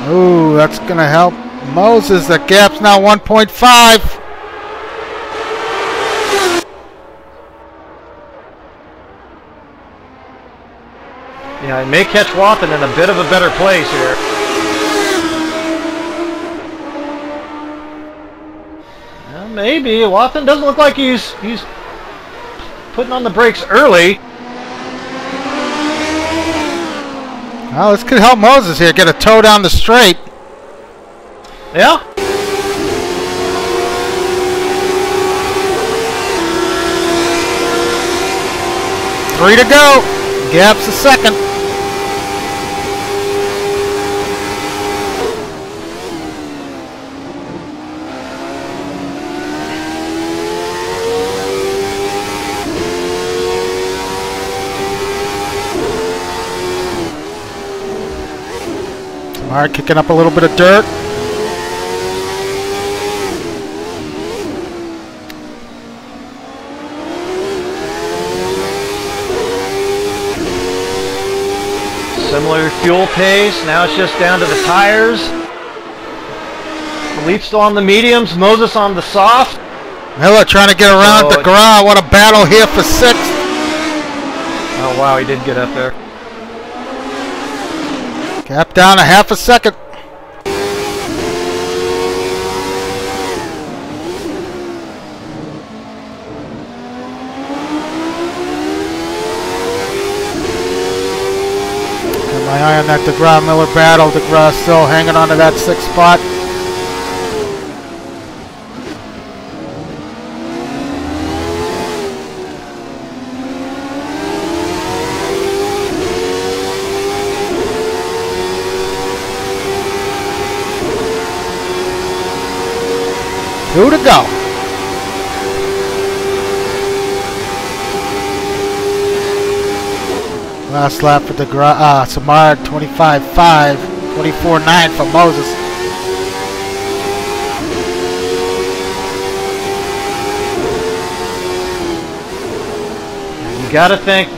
[SPEAKER 1] Ooh, that's going to help Moses. The gap's now 1.5.
[SPEAKER 2] Yeah, I may catch Watson in a bit of a better place here. Well, maybe. Watson doesn't look like he's putting on the brakes early.
[SPEAKER 1] Well, this could help Moses here get a toe down the straight.
[SPEAKER 2] Yeah.
[SPEAKER 1] Three to go. Gap's a second. Simard kicking up a little bit of dirt.
[SPEAKER 2] Similar fuel pace. Now it's just down to the tires. Philippe still on the mediums. Moses on the soft.
[SPEAKER 1] Miller trying to get around the Gras. What a battle here for sixth.
[SPEAKER 2] Oh wow, he did get up there.
[SPEAKER 1] Gap down a half a second. Got my eye on that DeGraw Miller battle. DeGraw still hanging on to that sixth spot. Two to go. Last lap for the Simard, 25.5, 24.9 for Moses.
[SPEAKER 2] You gotta think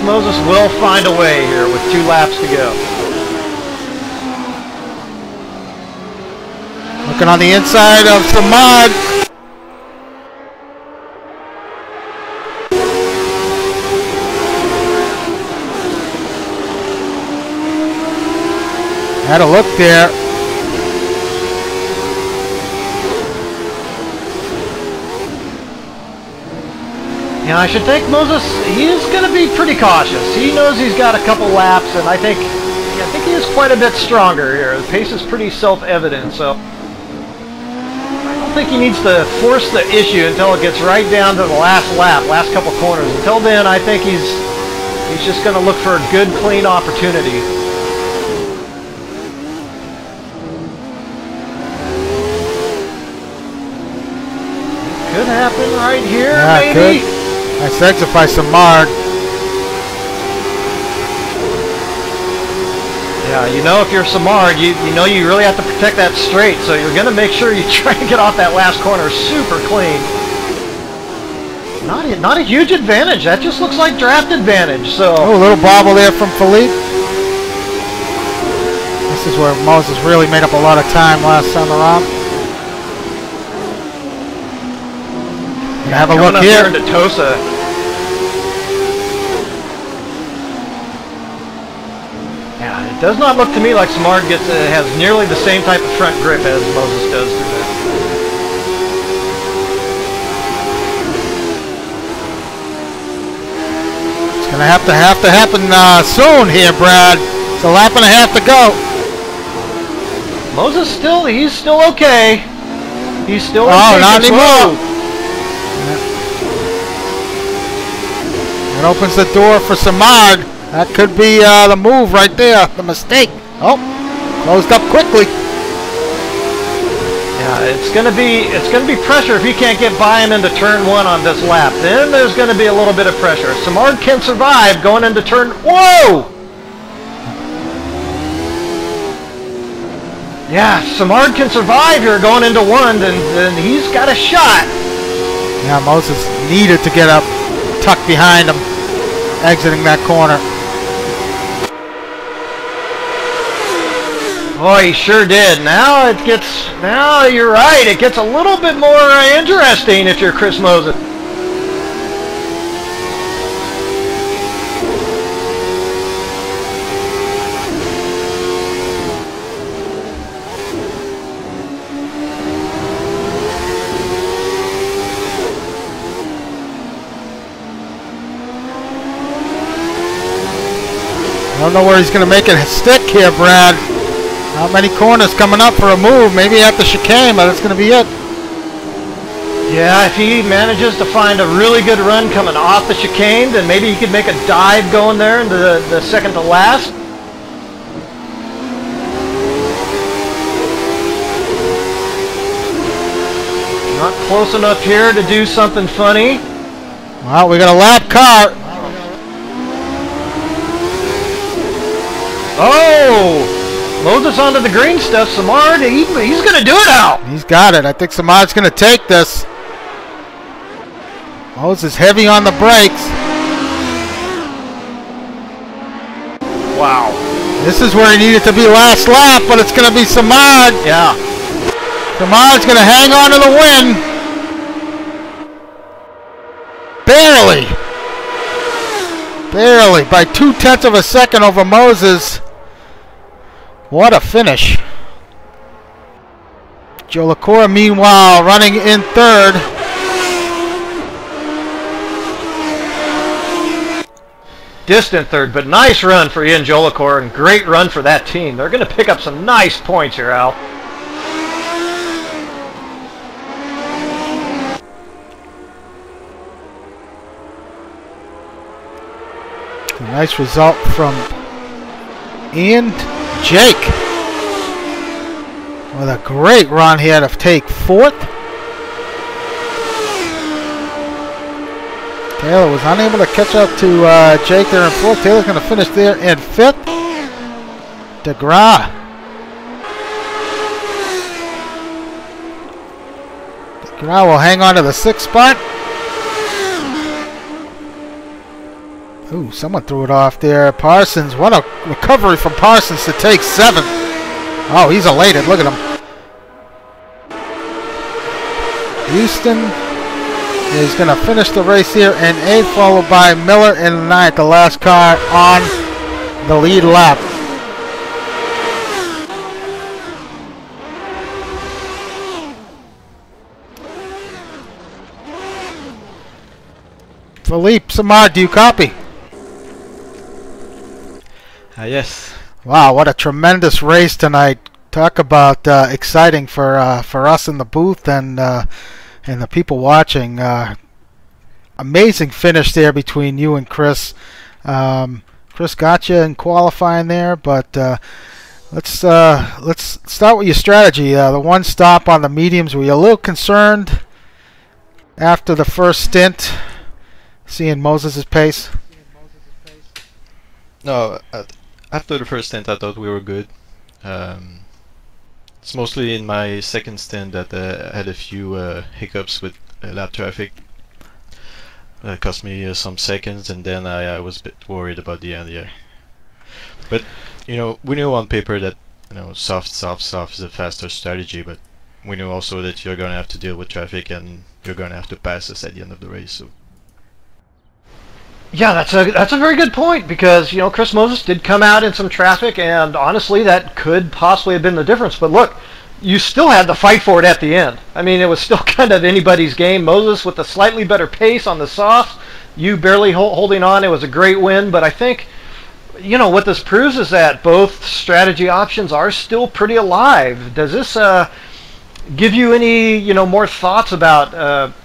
[SPEAKER 2] Moses will find a way here with 2 laps to go.
[SPEAKER 1] Looking on the inside of Simard. Had a look there.
[SPEAKER 2] Yeah, I should think Moses, he's going to be pretty cautious. He knows he's got a couple laps, and I think he is quite a bit stronger here. The pace is pretty self-evident, so I don't think he needs to force the issue until it gets right down to the last lap, last couple corners. Until then, I think he's just going to look for a good, clean opportunity. Could happen right here,
[SPEAKER 1] yeah,
[SPEAKER 2] maybe.
[SPEAKER 1] Good. Nice exit by Simard.
[SPEAKER 2] Yeah, you know if you're Simard, you know you really have to protect that straight, so you're going to make sure you try and get off that last corner super clean. Not a huge advantage. That just looks like draft advantage. So
[SPEAKER 1] a little bobble there from Philippe. This is where Moses really made up a lot of time last time around. Have a look here.
[SPEAKER 2] Into Tosa. Yeah, it does not look to me like Simard has nearly the same type of front grip as Moses does through that.
[SPEAKER 1] It's gonna have to happen soon here, Brad. It's a lap and a half to go.
[SPEAKER 2] Moses he's still okay. He's still
[SPEAKER 1] Oh, not anymore. It opens the door for Simard. That could be the move right there, the mistake. Oh, closed up quickly.
[SPEAKER 2] Yeah, it's gonna be pressure if he can't get by him into turn 1 on this lap. Then there's gonna be a little bit of pressure. If Simard can survive going into turn. Whoa! Yeah, if Simard can survive here going into 1, then he's got a shot.
[SPEAKER 1] Yeah, Moses needed to get up, tucked behind him, exiting that corner.
[SPEAKER 2] Oh, he sure did. Now you're right. It gets a little bit more interesting if you're Chris Moses.
[SPEAKER 1] I don't know where he's going to make it stick here, Brad. Not many corners coming up for a move. Maybe at the chicane, but that's going to be it.
[SPEAKER 2] Yeah, if he manages to find a really good run coming off the chicane, then maybe he could make a dive going there into the second to last. Not close enough here to do something funny.
[SPEAKER 1] Well, we got a lap car.
[SPEAKER 2] Oh! Moses onto the green stuff. Simard, he's going to do it out.
[SPEAKER 1] He's got it. I think Simard's going to take this. Moses heavy on the brakes.
[SPEAKER 2] Wow.
[SPEAKER 1] This is where he needed to be last lap, but it's going to be Simard.
[SPEAKER 2] Yeah.
[SPEAKER 1] Simard's going to hang on to the win. Barely. Barely. By 0.2 of a second over Moses. What a finish. Joe LaCour, meanwhile, running in third.
[SPEAKER 2] Distant third, but nice run for Ian Joe LaCour, and great run for that team. They're going to pick up some nice points here, Al.
[SPEAKER 1] A nice result from Ian. Jake with a great run here to take fourth. Taylor was unable to catch up to Jake there in fourth. Taylor's going to finish there in fifth. DeGraw. DeGraw will hang on to the sixth spot. Ooh, someone threw it off there. Parsons, what a recovery from Parsons to take seventh. Oh, he's elated. Look at him. Houston is going to finish the race here in eighth, followed by Miller in ninth, the last car on the lead lap. Philippe, Simard, do you copy?
[SPEAKER 3] Yes.
[SPEAKER 1] Wow, what a tremendous race tonight. Talk about exciting for us in the booth and the people watching. Amazing finish there between you and Chris. Chris got you in qualifying there, but let's start with your strategy. The one stop on the mediums. Were you a little concerned after the first stint, seeing Moses' pace?
[SPEAKER 3] No, after the first stint I thought we were good. It's mostly in my second stint that I had a few hiccups with lap traffic. Cost me some seconds, and then I was a bit worried about the end here. But you know, we knew on paper that soft is a faster strategy, but we knew also that you're gonna have to deal with traffic and you're gonna have to pass us at the end of the race. So.
[SPEAKER 2] Yeah, that's a very good point, because Chris Moses did come out in some traffic, and honestly that could possibly have been the difference. But look, you still had to fight for it at the end. I mean, it was still kind of anybody's game. Moses with a slightly better pace on the softs, you barely holding on. It was a great win, but I think you know, what this proves is that both strategy options are still pretty alive. Does this give you any, you know, more thoughts about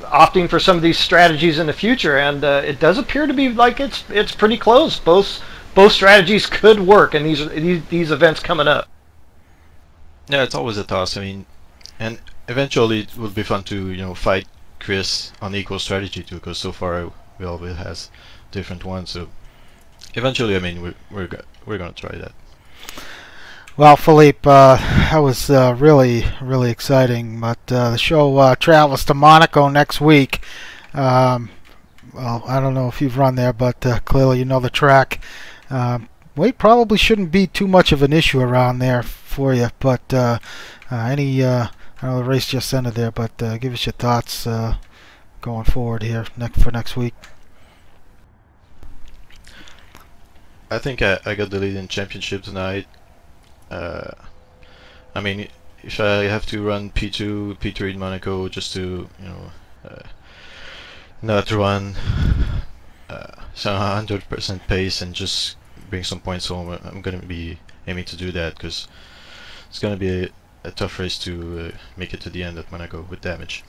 [SPEAKER 2] opting for some of these strategies in the future? And it does appear to be like it's pretty close. Both strategies could work in these events coming up.
[SPEAKER 3] Yeah, it's always a toss. I mean, and eventually it will be fun to, you know, fight Chris on equal strategy too, because so far we always has different ones. So eventually, I mean, we're gonna try that.
[SPEAKER 1] Well, Philippe, that was really exciting. But the show travels to Monaco next week. Well, I don't know if you've run there, but clearly you know the track. Weight probably shouldn't be too much of an issue around there for you. But I know the race just ended there, but give us your thoughts going forward here for next week.
[SPEAKER 3] I think I got the lead in championship tonight. I mean, if I have to run P2, P3 in Monaco just to, you know, not run some 100% pace and just bring some points home, I'm going to be aiming to do that, because it's going to be a tough race to make it to the end at Monaco with damage.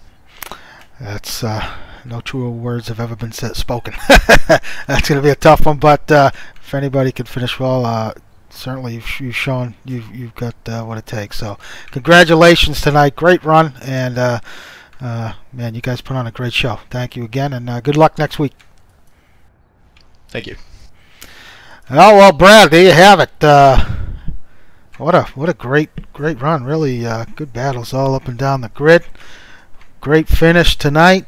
[SPEAKER 1] That's no truer words have ever been spoken. That's going to be a tough one, but if anybody can finish well, certainly you've shown you've got what it takes. So congratulations tonight, great run, and man, you guys put on a great show. Thank you again, and good luck next week.
[SPEAKER 3] Thank you.
[SPEAKER 1] Oh well, Brad, there you have it. What a great run. Really good battles all up and down the grid. Great finish tonight,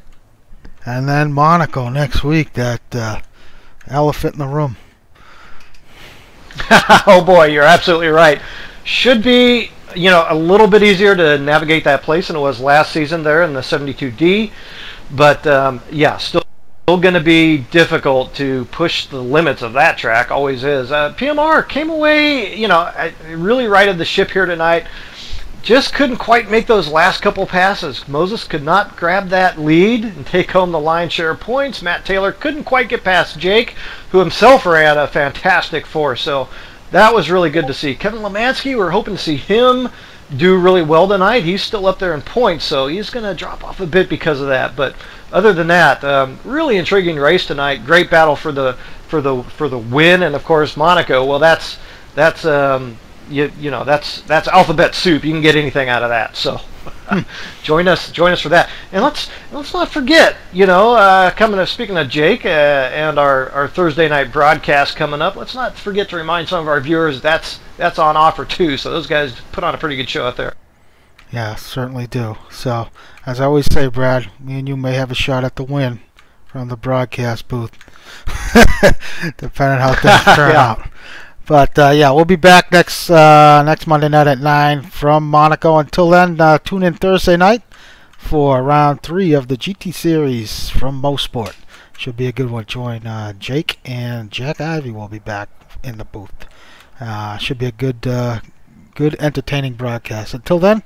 [SPEAKER 1] and then Monaco next week. That elephant in the room.
[SPEAKER 2] Oh boy, you're absolutely right. Should be, you know, a little bit easier to navigate that place than it was last season there in the 72D, but yeah, still going to be difficult to push the limits of that track. Always is. PMR came away, you know, really righted the ship here tonight. Just couldn't quite make those last couple passes. Moses could not grab that lead and take home the lion's share of points. Matt Taylor couldn't quite get past Jake, who himself ran a fantastic force. So that was really good to see. Kevin Lemansky, we're hoping to see him do really well tonight. He's still up there in points, so he's going to drop off a bit because of that. But other than that, really intriguing race tonight. Great battle for the win, and of course Monaco. Well, that's you know, that's alphabet soup. You can get anything out of that. So join us for that. And let's not forget, you know, speaking of Jake and our Thursday night broadcast coming up, let's not forget to remind some of our viewers that's on offer too. So those guys put on a pretty good show out there.
[SPEAKER 1] Yeah, certainly do. So as I always say, Brad, me and you may have a shot at the win from the broadcast booth, depending on how things turn out. But yeah, we'll be back next Monday night at 9 from Monaco. Until then, tune in Thursday night for round 3 of the GT Series from Mosport. Should be a good one. Join Jake and Jack Ivy will be back in the booth. Should be a good entertaining broadcast. Until then,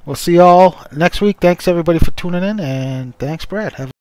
[SPEAKER 1] we'll see you all next week. Thanks everybody for tuning in, and thanks Brad. Have